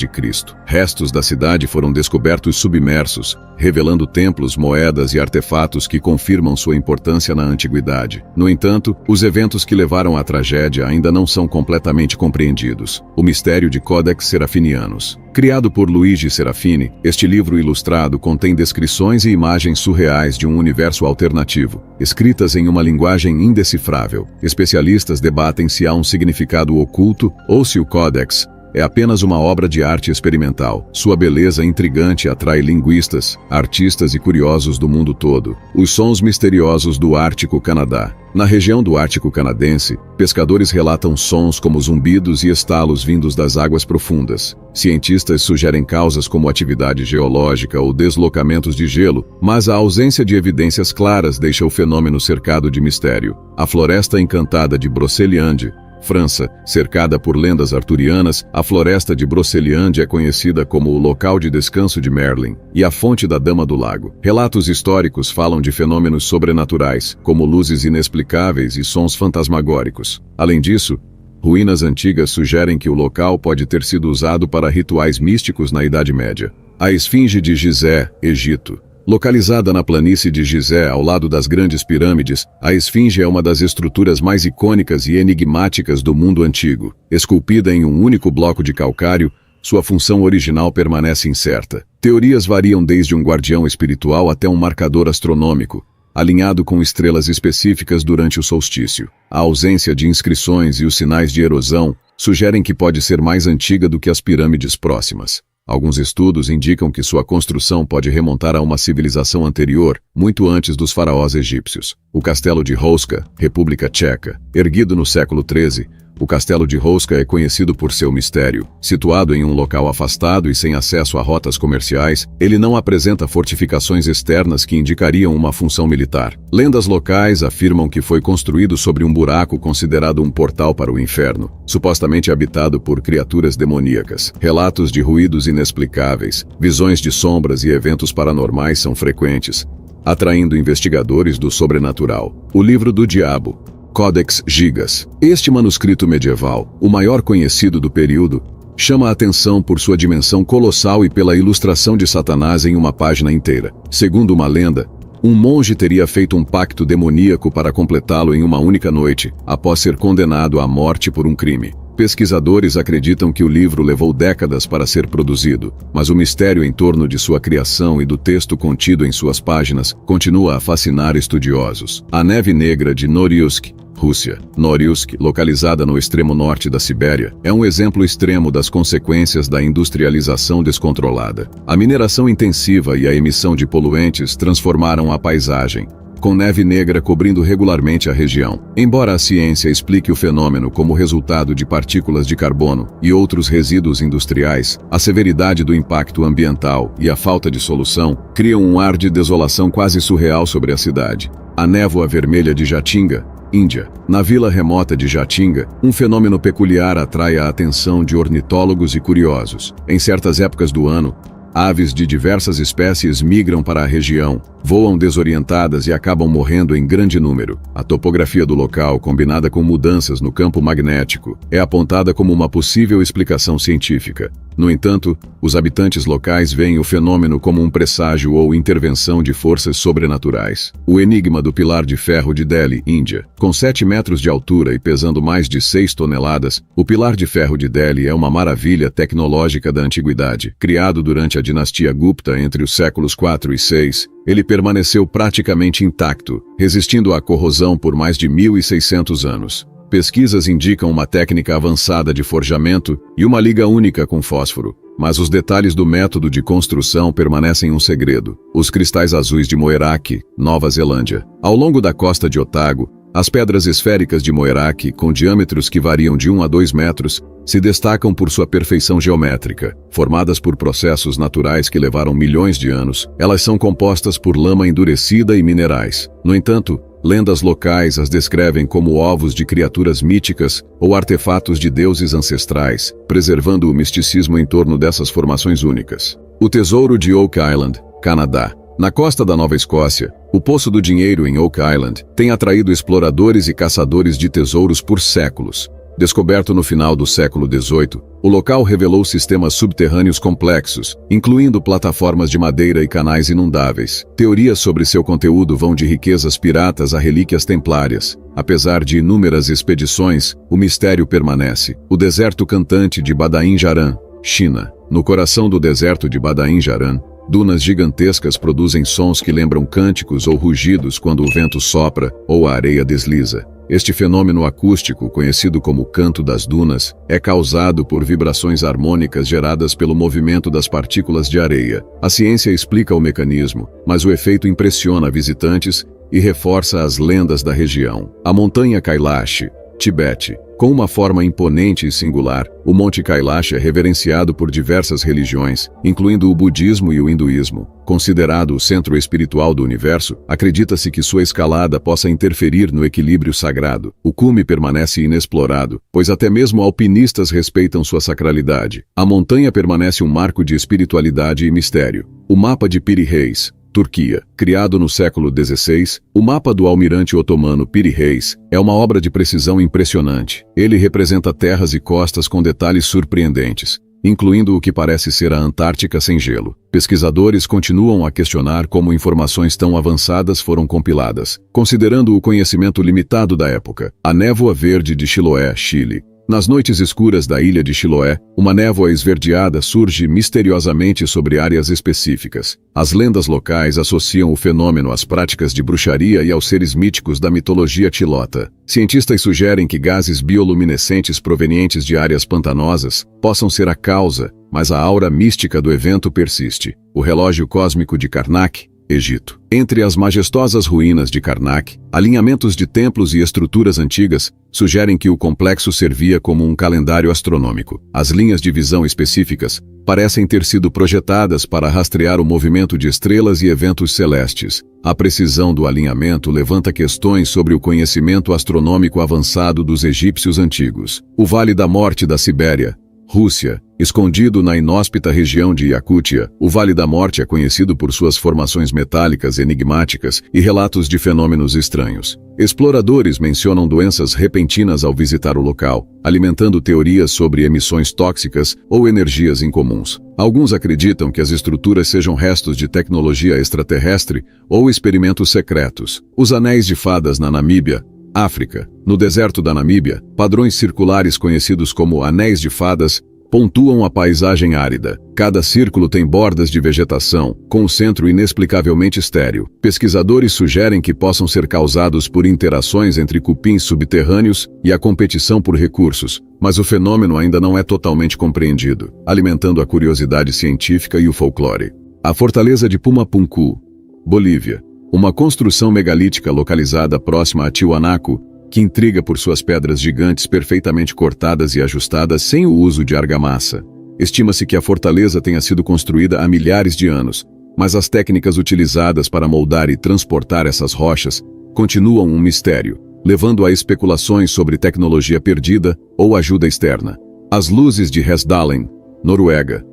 Restos da cidade foram descobertos submersos, revelando templos, moedas e artefatos que confirmam sua importância na antiguidade. No entanto, os eventos que levaram à tragédia ainda não são completamente compreendidos. O mistério de Codex Serafinianus. Criado por Luigi Serafini, este livro ilustrado contém descrições e imagens surreais de um universo alternativo, escritas em uma linguagem indecifrável. Especialistas debatem se há um significado oculto ou se o Codex é apenas uma obra de arte experimental. Sua beleza intrigante atrai linguistas, artistas e curiosos do mundo todo. Os sons misteriosos do Ártico Canadá. Na região do Ártico canadense, pescadores relatam sons como zumbidos e estalos vindos das águas profundas. Cientistas sugerem causas como atividade geológica ou deslocamentos de gelo, mas a ausência de evidências claras deixa o fenômeno cercado de mistério. A Floresta Encantada de Broceliande, França. Cercada por lendas arturianas, a floresta de Broceliande é conhecida como o local de descanso de Merlin e a fonte da Dama do Lago. Relatos históricos falam de fenômenos sobrenaturais, como luzes inexplicáveis e sons fantasmagóricos. Além disso, ruínas antigas sugerem que o local pode ter sido usado para rituais místicos na Idade Média. A Esfinge de Gizé, Egito. Localizada na planície de Gizé, ao lado das grandes pirâmides, a esfinge é uma das estruturas mais icônicas e enigmáticas do mundo antigo. Esculpida em um único bloco de calcário, sua função original permanece incerta. Teorias variam desde um guardião espiritual até um marcador astronômico, alinhado com estrelas específicas durante o solstício. A ausência de inscrições e os sinais de erosão sugerem que pode ser mais antiga do que as pirâmides próximas. Alguns estudos indicam que sua construção pode remontar a uma civilização anterior, muito antes dos faraós egípcios. O Castelo de Houska, República Tcheca, erguido no século XIII, o Castelo de Houska é conhecido por seu mistério. Situado em um local afastado e sem acesso a rotas comerciais, ele não apresenta fortificações externas que indicariam uma função militar. Lendas locais afirmam que foi construído sobre um buraco considerado um portal para o inferno, supostamente habitado por criaturas demoníacas. Relatos de ruídos inexplicáveis, visões de sombras e eventos paranormais são frequentes, atraindo investigadores do sobrenatural. O Livro do Diabo, Codex Gigas. Este manuscrito medieval, o maior conhecido do período, chama a atenção por sua dimensão colossal e pela ilustração de Satanás em uma página inteira. Segundo uma lenda, um monge teria feito um pacto demoníaco para completá-lo em uma única noite, após ser condenado à morte por um crime. Pesquisadores acreditam que o livro levou décadas para ser produzido, mas o mistério em torno de sua criação e do texto contido em suas páginas continua a fascinar estudiosos. A Neve Negra de Norilsk, Rússia. Norilsk, localizada no extremo norte da Sibéria, é um exemplo extremo das consequências da industrialização descontrolada. A mineração intensiva e a emissão de poluentes transformaram a paisagem, com neve negra cobrindo regularmente a região. Embora a ciência explique o fenômeno como resultado de partículas de carbono e outros resíduos industriais, a severidade do impacto ambiental e a falta de solução criam um ar de desolação quase surreal sobre a cidade. A névoa vermelha de Jatinga, Índia. Na vila remota de Jatinga, um fenômeno peculiar atrai a atenção de ornitólogos e curiosos. Em certas épocas do ano, aves de diversas espécies migram para a região, voam desorientadas e acabam morrendo em grande número. A topografia do local, combinada com mudanças no campo magnético, é apontada como uma possível explicação científica. No entanto, os habitantes locais veem o fenômeno como um presságio ou intervenção de forças sobrenaturais. O enigma do Pilar de Ferro de Delhi, Índia. Com 7 metros de altura e pesando mais de 6 toneladas, o Pilar de Ferro de Delhi é uma maravilha tecnológica da antiguidade. Criado durante a dinastia Gupta entre os séculos 4 e 6, ele permaneceu praticamente intacto, resistindo à corrosão por mais de 1.600 anos. Pesquisas indicam uma técnica avançada de forjamento e uma liga única com fósforo, mas os detalhes do método de construção permanecem um segredo. Os cristais azuis de Moeraki, Nova Zelândia. Ao longo da costa de Otago, as pedras esféricas de Moeraki, com diâmetros que variam de 1 a 2 metros, se destacam por sua perfeição geométrica. Formadas por processos naturais que levaram milhões de anos, elas são compostas por lama endurecida e minerais. No entanto, lendas locais as descrevem como ovos de criaturas míticas ou artefatos de deuses ancestrais, preservando o misticismo em torno dessas formações únicas. O Tesouro de Oak Island, Canadá. Na costa da Nova Escócia, o Poço do Dinheiro em Oak Island tem atraído exploradores e caçadores de tesouros por séculos. Descoberto no final do século XVIII, o local revelou sistemas subterrâneos complexos, incluindo plataformas de madeira e canais inundáveis. Teorias sobre seu conteúdo vão de riquezas piratas a relíquias templárias. Apesar de inúmeras expedições, o mistério permanece. O deserto cantante de Badain Jaran, China. No coração do deserto de Badain Jaran, dunas gigantescas produzem sons que lembram cânticos ou rugidos quando o vento sopra ou a areia desliza. Este fenômeno acústico, conhecido como canto das dunas, é causado por vibrações harmônicas geradas pelo movimento das partículas de areia. A ciência explica o mecanismo, mas o efeito impressiona visitantes e reforça as lendas da região. A montanha Kailash, Tibete. Com uma forma imponente e singular, o Monte Kailash é reverenciado por diversas religiões, incluindo o budismo e o hinduísmo. Considerado o centro espiritual do universo, acredita-se que sua escalada possa interferir no equilíbrio sagrado. O cume permanece inexplorado, pois até mesmo alpinistas respeitam sua sacralidade. A montanha permanece um marco de espiritualidade e mistério. O mapa de Piri Reis, Turquia. Criado no século XVI, o mapa do almirante otomano Piri Reis é uma obra de precisão impressionante. Ele representa terras e costas com detalhes surpreendentes, incluindo o que parece ser a Antártica sem gelo. Pesquisadores continuam a questionar como informações tão avançadas foram compiladas, considerando o conhecimento limitado da época. A névoa verde de Chiloé, Chile. Nas noites escuras da ilha de Chiloé, uma névoa esverdeada surge misteriosamente sobre áreas específicas. As lendas locais associam o fenômeno às práticas de bruxaria e aos seres míticos da mitologia tilota. Cientistas sugerem que gases bioluminescentes provenientes de áreas pantanosas possam ser a causa, mas a aura mística do evento persiste. O relógio cósmico de Karnak, Egito. Entre as majestosas ruínas de Karnak, alinhamentos de templos e estruturas antigas sugerem que o complexo servia como um calendário astronômico. As linhas de visão específicas parecem ter sido projetadas para rastrear o movimento de estrelas e eventos celestes. A precisão do alinhamento levanta questões sobre o conhecimento astronômico avançado dos egípcios antigos. O Vale da Morte da Sibéria, Rússia. Escondido na inóspita região de Iacútia, o Vale da Morte é conhecido por suas formações metálicas enigmáticas e relatos de fenômenos estranhos. Exploradores mencionam doenças repentinas ao visitar o local, alimentando teorias sobre emissões tóxicas ou energias incomuns. Alguns acreditam que as estruturas sejam restos de tecnologia extraterrestre ou experimentos secretos. Os Anéis de Fadas na Namíbia, África. No deserto da Namíbia, padrões circulares conhecidos como Anéis de Fadas pontuam a paisagem árida. Cada círculo tem bordas de vegetação, com o centro inexplicavelmente estéril. Pesquisadores sugerem que possam ser causados por interações entre cupins subterrâneos e a competição por recursos, mas o fenômeno ainda não é totalmente compreendido, alimentando a curiosidade científica e o folclore. A Fortaleza de Pumapunku, Bolívia. Uma construção megalítica localizada próxima a Tiwanaku, que intriga por suas pedras gigantes perfeitamente cortadas e ajustadas sem o uso de argamassa. Estima-se que a fortaleza tenha sido construída há milhares de anos, mas as técnicas utilizadas para moldar e transportar essas rochas continuam um mistério, levando a especulações sobre tecnologia perdida ou ajuda externa. As luzes de Hesdalen, Noruega.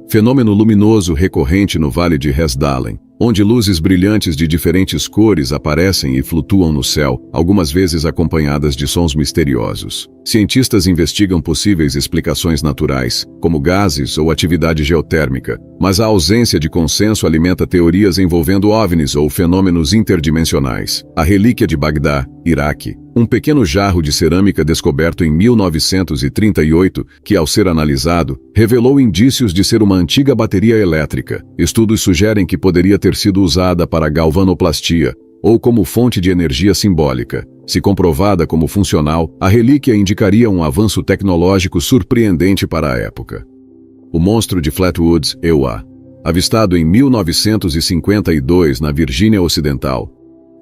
Fenômeno luminoso recorrente no Vale de Hesdalen, onde luzes brilhantes de diferentes cores aparecem e flutuam no céu, algumas vezes acompanhadas de sons misteriosos. Cientistas investigam possíveis explicações naturais, como gases ou atividade geotérmica, mas a ausência de consenso alimenta teorias envolvendo OVNIs ou fenômenos interdimensionais. A relíquia de Bagdá, Iraque. Um pequeno jarro de cerâmica descoberto em 1938, que ao ser analisado, revelou indícios de ser uma antiga bateria elétrica. Estudos sugerem que poderia ter sido usada para galvanoplastia, ou como fonte de energia simbólica. Se comprovada como funcional, a relíquia indicaria um avanço tecnológico surpreendente para a época. O monstro de Flatwoods, EUA. Avistado em 1952 na Virgínia Ocidental,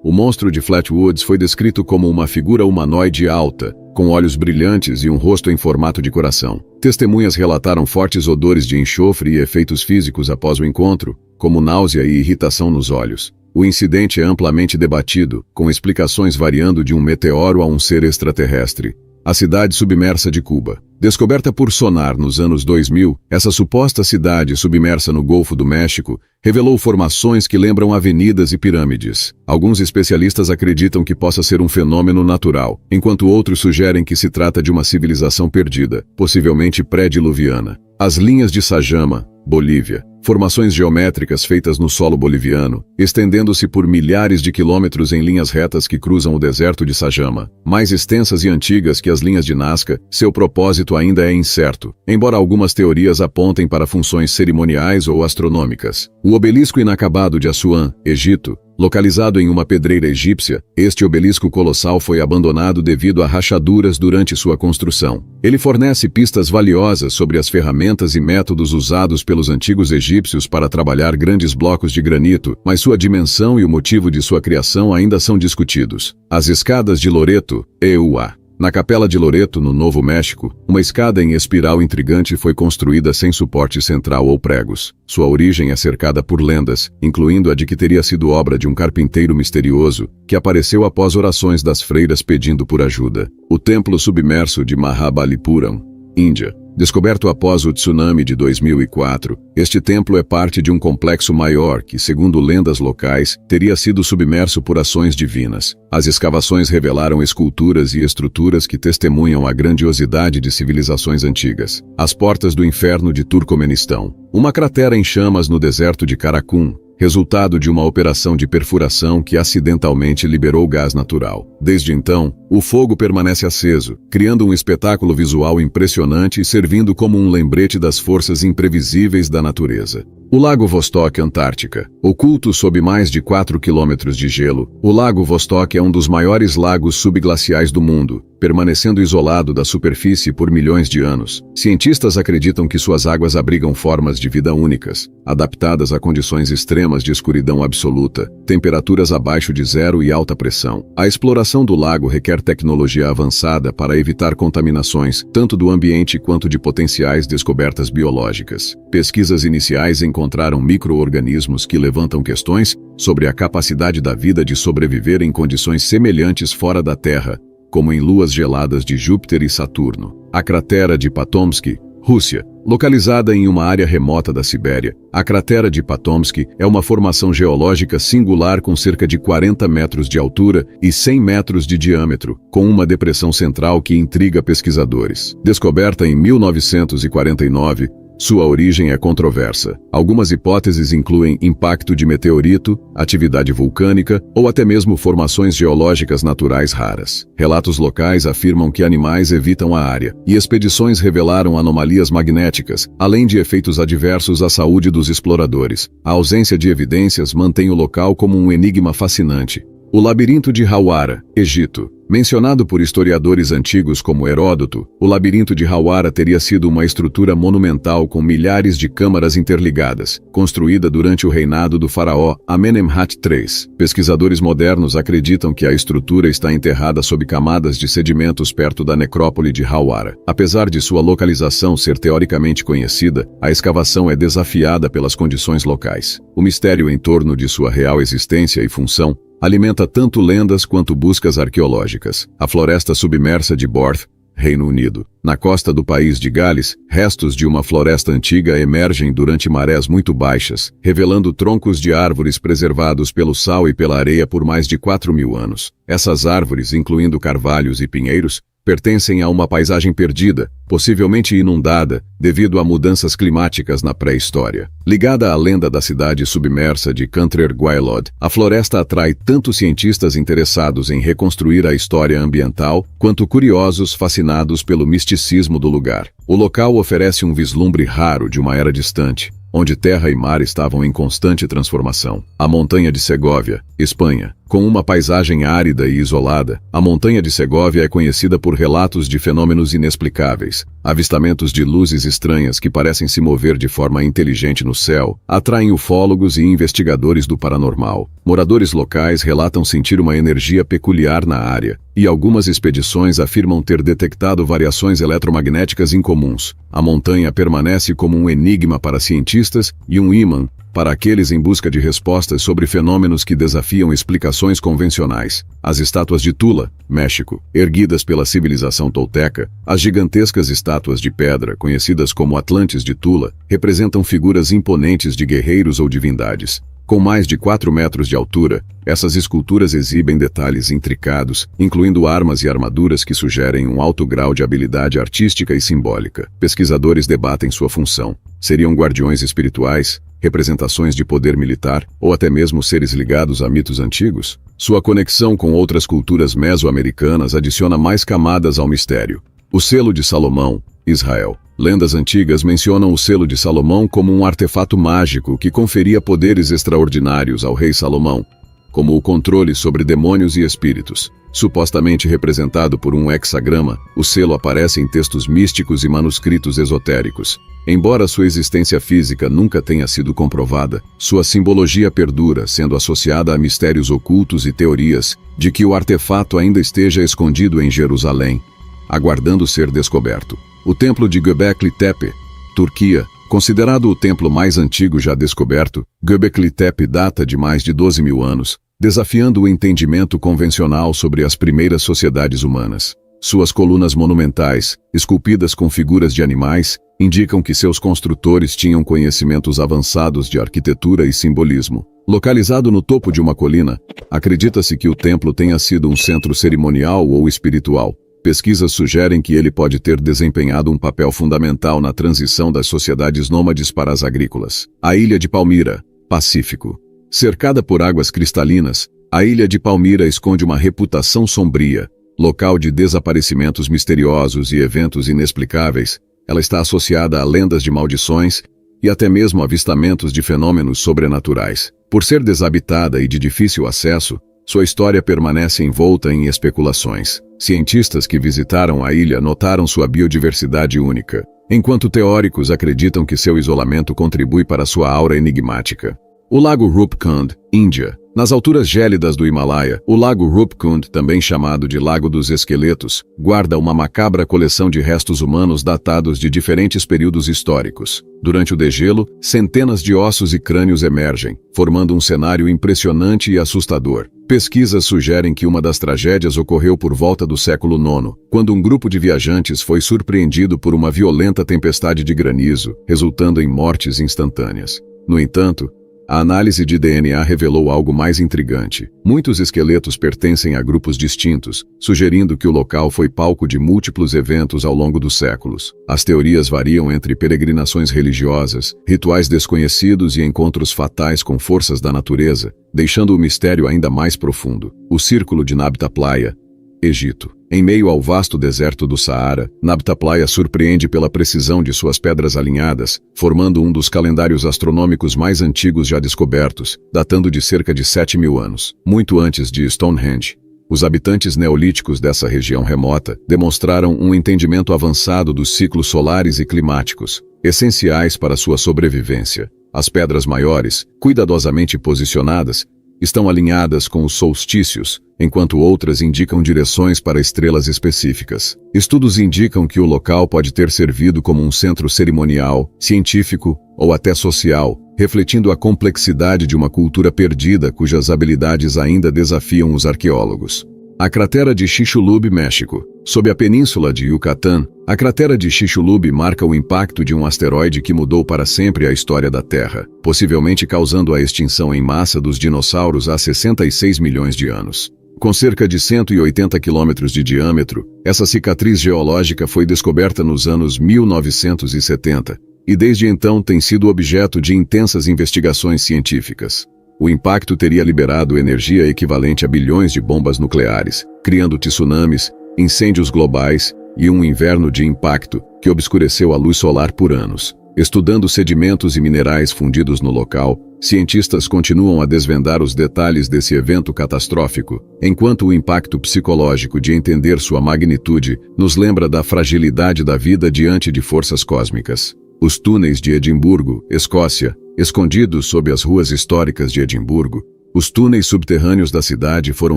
o monstro de Flatwoods foi descrito como uma figura humanoide alta, com olhos brilhantes e um rosto em formato de coração. Testemunhas relataram fortes odores de enxofre e efeitos físicos após o encontro, como náusea e irritação nos olhos. O incidente é amplamente debatido, com explicações variando de um meteoro a um ser extraterrestre. A cidade submersa de Cuba. Descoberta por sonar nos anos 2000, essa suposta cidade submersa no Golfo do México revelou formações que lembram avenidas e pirâmides. Alguns especialistas acreditam que possa ser um fenômeno natural, enquanto outros sugerem que se trata de uma civilização perdida, possivelmente pré-diluviana. As linhas de Sajama, Bolívia. Formações geométricas feitas no solo boliviano, estendendo-se por milhares de quilômetros em linhas retas que cruzam o deserto de Sajama. Mais extensas e antigas que as linhas de Nazca, seu propósito ainda é incerto, embora algumas teorias apontem para funções cerimoniais ou astronômicas. O obelisco inacabado de Assuã, Egito. Localizado em uma pedreira egípcia, este obelisco colossal foi abandonado devido a rachaduras durante sua construção. Ele fornece pistas valiosas sobre as ferramentas e métodos usados pelos antigos egípcios para trabalhar grandes blocos de granito, mas sua dimensão e o motivo de sua criação ainda são discutidos. As escadas de Loreto, EUA. Na Capela de Loreto, no Novo México, uma escada em espiral intrigante foi construída sem suporte central ou pregos. Sua origem é cercada por lendas, incluindo a de que teria sido obra de um carpinteiro misterioso, que apareceu após orações das freiras pedindo por ajuda. O Templo Submerso de Mahabalipuram, Índia. Descoberto após o tsunami de 2004, este templo é parte de um complexo maior que, segundo lendas locais, teria sido submerso por ações divinas. As escavações revelaram esculturas e estruturas que testemunham a grandiosidade de civilizações antigas. As portas do inferno de Turcomenistão. Uma cratera em chamas no deserto de Karakum, resultado de uma operação de perfuração que acidentalmente liberou gás natural. Desde então, o fogo permanece aceso, criando um espetáculo visual impressionante e servindo como um lembrete das forças imprevisíveis da natureza. O Lago Vostok, Antártica. Oculto sob mais de 4 quilômetros de gelo, o Lago Vostok é um dos maiores lagos subglaciais do mundo, permanecendo isolado da superfície por milhões de anos. Cientistas acreditam que suas águas abrigam formas de vida únicas, adaptadas a condições extremas de escuridão absoluta, temperaturas abaixo de zero e alta pressão. A exploração do lago requer tecnologia avançada para evitar contaminações, tanto do ambiente quanto de potenciais descobertas biológicas. Pesquisas iniciais encontraram micro-organismos que levantam questões sobre a capacidade da vida de sobreviver em condições semelhantes fora da Terra, como em luas geladas de Júpiter e Saturno. A cratera de Patomsky, Rússia. Localizada em uma área remota da Sibéria, a cratera de Patomsky é uma formação geológica singular com cerca de 40 metros de altura e 100 metros de diâmetro, com uma depressão central que intriga pesquisadores. Descoberta em 1949, sua origem é controversa. Algumas hipóteses incluem impacto de meteorito, atividade vulcânica ou até mesmo formações geológicas naturais raras. Relatos locais afirmam que animais evitam a área, e expedições revelaram anomalias magnéticas, além de efeitos adversos à saúde dos exploradores. A ausência de evidências mantém o local como um enigma fascinante. O Labirinto de Hawara, Egito. Mencionado por historiadores antigos como Heródoto, o Labirinto de Hawara teria sido uma estrutura monumental com milhares de câmaras interligadas, construída durante o reinado do faraó Amenemhat III. Pesquisadores modernos acreditam que a estrutura está enterrada sob camadas de sedimentos perto da necrópole de Hawara. Apesar de sua localização ser teoricamente conhecida, a escavação é desafiada pelas condições locais. O mistério em torno de sua real existência e função alimenta tanto lendas quanto buscas arqueológicas. A floresta submersa de Borth, Reino Unido. Na costa do país de Gales, restos de uma floresta antiga emergem durante marés muito baixas, revelando troncos de árvores preservados pelo sal e pela areia por mais de 4.000 anos. Essas árvores, incluindo carvalhos e pinheiros, pertencem a uma paisagem perdida, possivelmente inundada, devido a mudanças climáticas na pré-história. Ligada à lenda da cidade submersa de Cantrer Gwaelod, a floresta atrai tanto cientistas interessados em reconstruir a história ambiental, quanto curiosos fascinados pelo misticismo do lugar. O local oferece um vislumbre raro de uma era distante, onde terra e mar estavam em constante transformação. A Montanha de Segóvia, Espanha. Com uma paisagem árida e isolada, a Montanha de Segóvia é conhecida por relatos de fenômenos inexplicáveis. Avistamentos de luzes estranhas que parecem se mover de forma inteligente no céu atraem ufólogos e investigadores do paranormal. Moradores locais relatam sentir uma energia peculiar na área, e algumas expedições afirmam ter detectado variações eletromagnéticas incomuns. A montanha permanece como um enigma para cientistas e um ímã para aqueles em busca de respostas sobre fenômenos que desafiam explicações convencionais. As estátuas de Tula, México, erguidas pela civilização tolteca, as gigantescas estátuas de pedra, conhecidas como Atlantes de Tula, representam figuras imponentes de guerreiros ou divindades. Com mais de 4 metros de altura, essas esculturas exibem detalhes intricados, incluindo armas e armaduras que sugerem um alto grau de habilidade artística e simbólica. Pesquisadores debatem sua função. Seriam guardiões espirituais, representações de poder militar, ou até mesmo seres ligados a mitos antigos? Sua conexão com outras culturas mesoamericanas adiciona mais camadas ao mistério. O selo de Salomão, Israel. Lendas antigas mencionam o selo de Salomão como um artefato mágico que conferia poderes extraordinários ao rei Salomão, como o controle sobre demônios e espíritos. Supostamente representado por um hexagrama, o selo aparece em textos místicos e manuscritos esotéricos. Embora sua existência física nunca tenha sido comprovada, sua simbologia perdura, sendo associada a mistérios ocultos e teorias de que o artefato ainda esteja escondido em Jerusalém, aguardando ser descoberto. O Templo de Göbekli Tepe, Turquia. Considerado o templo mais antigo já descoberto, Göbekli Tepe data de mais de 12.000 anos, desafiando o entendimento convencional sobre as primeiras sociedades humanas. Suas colunas monumentais, esculpidas com figuras de animais, indicam que seus construtores tinham conhecimentos avançados de arquitetura e simbolismo. Localizado no topo de uma colina, acredita-se que o templo tenha sido um centro cerimonial ou espiritual. Pesquisas sugerem que ele pode ter desempenhado um papel fundamental na transição das sociedades nômades para as agrícolas. A ilha de Palmira, Pacífico. Cercada por águas cristalinas, a ilha de Palmyra esconde uma reputação sombria. Local de desaparecimentos misteriosos e eventos inexplicáveis, ela está associada a lendas de maldições e até mesmo avistamentos de fenômenos sobrenaturais. Por ser desabitada e de difícil acesso, sua história permanece envolta em especulações. Cientistas que visitaram a ilha notaram sua biodiversidade única, enquanto teóricos acreditam que seu isolamento contribui para sua aura enigmática. O Lago Rupkund, Índia. Nas alturas gélidas do Himalaia, o Lago Rupkund, também chamado de Lago dos Esqueletos, guarda uma macabra coleção de restos humanos datados de diferentes períodos históricos. Durante o degelo, centenas de ossos e crânios emergem, formando um cenário impressionante e assustador. Pesquisas sugerem que uma das tragédias ocorreu por volta do século IX, quando um grupo de viajantes foi surpreendido por uma violenta tempestade de granizo, resultando em mortes instantâneas. No entanto, a análise de DNA revelou algo mais intrigante. Muitos esqueletos pertencem a grupos distintos, sugerindo que o local foi palco de múltiplos eventos ao longo dos séculos. As teorias variam entre peregrinações religiosas, rituais desconhecidos e encontros fatais com forças da natureza, deixando o mistério ainda mais profundo. O Círculo de Nabta Playa, Egito. Em meio ao vasto deserto do Saara, Nabta Playa surpreende pela precisão de suas pedras alinhadas, formando um dos calendários astronômicos mais antigos já descobertos, datando de cerca de 7.000 anos, muito antes de Stonehenge. Os habitantes neolíticos dessa região remota demonstraram um entendimento avançado dos ciclos solares e climáticos, essenciais para sua sobrevivência. As pedras maiores, cuidadosamente posicionadas, estão alinhadas com os solstícios, enquanto outras indicam direções para estrelas específicas. Estudos indicam que o local pode ter servido como um centro cerimonial, científico ou até social, refletindo a complexidade de uma cultura perdida cujas habilidades ainda desafiam os arqueólogos. A cratera de Chicxulub, México. Sob a península de Yucatán, a cratera de Chicxulub marca o impacto de um asteroide que mudou para sempre a história da Terra, possivelmente causando a extinção em massa dos dinossauros há 66 milhões de anos. Com cerca de 180 quilômetros de diâmetro, essa cicatriz geológica foi descoberta nos anos 1970, e desde então tem sido objeto de intensas investigações científicas. O impacto teria liberado energia equivalente a bilhões de bombas nucleares, criando tsunamis, incêndios globais e um inverno de impacto que obscureceu a luz solar por anos. Estudando sedimentos e minerais fundidos no local, cientistas continuam a desvendar os detalhes desse evento catastrófico, enquanto o impacto psicológico de entender sua magnitude nos lembra da fragilidade da vida diante de forças cósmicas. Os túneis de Edimburgo, Escócia. Escondidos sob as ruas históricas de Edimburgo, os túneis subterrâneos da cidade foram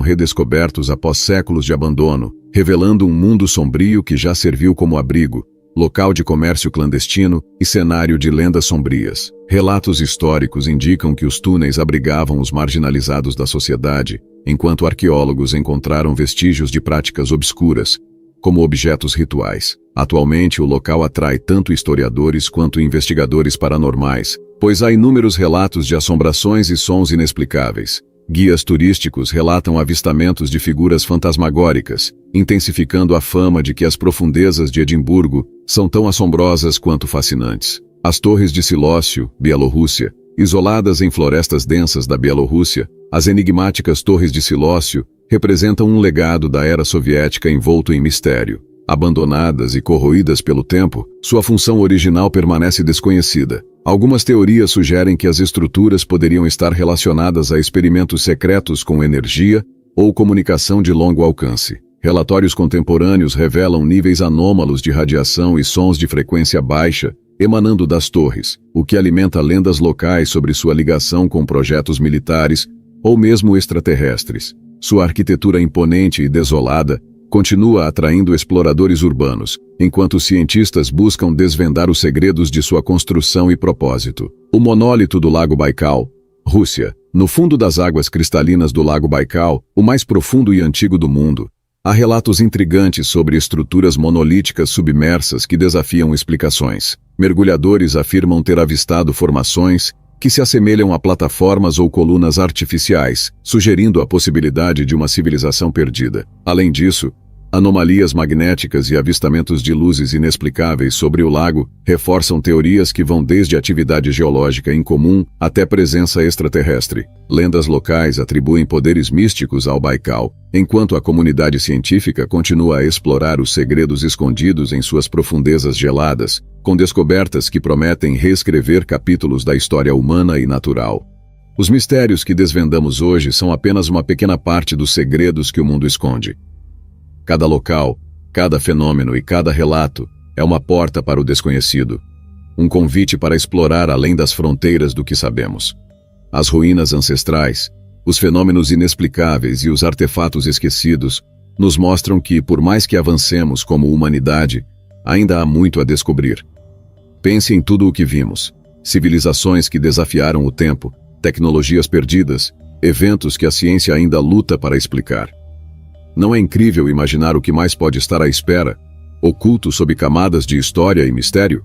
redescobertos após séculos de abandono, revelando um mundo sombrio que já serviu como abrigo, local de comércio clandestino e cenário de lendas sombrias. Relatos históricos indicam que os túneis abrigavam os marginalizados da sociedade, enquanto arqueólogos encontraram vestígios de práticas obscuras, como objetos rituais. Atualmente, o local atrai tanto historiadores quanto investigadores paranormais, pois há inúmeros relatos de assombrações e sons inexplicáveis. Guias turísticos relatam avistamentos de figuras fantasmagóricas, intensificando a fama de que as profundezas de Edimburgo são tão assombrosas quanto fascinantes. As Torres de Silócio, Bielorrússia. Isoladas em florestas densas da Bielorrússia, as enigmáticas Torres de Silócio representam um legado da era soviética envolto em mistério. Abandonadas e corroídas pelo tempo, sua função original permanece desconhecida. Algumas teorias sugerem que as estruturas poderiam estar relacionadas a experimentos secretos com energia ou comunicação de longo alcance. Relatórios contemporâneos revelam níveis anômalos de radiação e sons de frequência baixa emanando das torres, o que alimenta lendas locais sobre sua ligação com projetos militares ou mesmo extraterrestres. Sua arquitetura imponente e desolada continua atraindo exploradores urbanos, enquanto cientistas buscam desvendar os segredos de sua construção e propósito. O monólito do Lago Baikal, Rússia. No fundo das águas cristalinas do Lago Baikal, o mais profundo e antigo do mundo, há relatos intrigantes sobre estruturas monolíticas submersas que desafiam explicações. Mergulhadores afirmam ter avistado formações que se assemelham a plataformas ou colunas artificiais, sugerindo a possibilidade de uma civilização perdida. Além disso, Anomalias magnéticas e avistamentos de luzes inexplicáveis sobre o lago reforçam teorias que vão desde atividade geológica incomum até presença extraterrestre. Lendas locais atribuem poderes místicos ao Baikal, enquanto a comunidade científica continua a explorar os segredos escondidos em suas profundezas geladas, com descobertas que prometem reescrever capítulos da história humana e natural. Os mistérios que desvendamos hoje são apenas uma pequena parte dos segredos que o mundo esconde. Cada local, cada fenômeno e cada relato é uma porta para o desconhecido. Um convite para explorar além das fronteiras do que sabemos. As ruínas ancestrais, os fenômenos inexplicáveis e os artefatos esquecidos nos mostram que, por mais que avancemos como humanidade, ainda há muito a descobrir. Pense em tudo o que vimos. Civilizações que desafiaram o tempo, tecnologias perdidas, eventos que a ciência ainda luta para explicar. Não é incrível imaginar o que mais pode estar à espera, oculto sob camadas de história e mistério?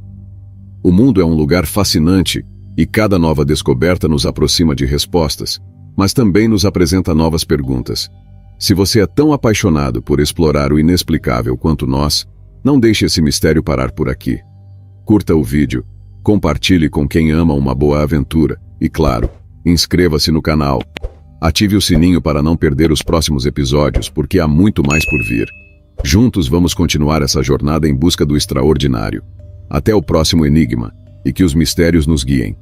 O mundo é um lugar fascinante e cada nova descoberta nos aproxima de respostas, mas também nos apresenta novas perguntas. Se você é tão apaixonado por explorar o inexplicável quanto nós, não deixe esse mistério parar por aqui. Curta o vídeo, compartilhe com quem ama uma boa aventura e, claro, inscreva-se no canal. Ative o sininho para não perder os próximos episódios, porque há muito mais por vir. Juntos vamos continuar essa jornada em busca do extraordinário. Até o próximo enigma, e que os mistérios nos guiem.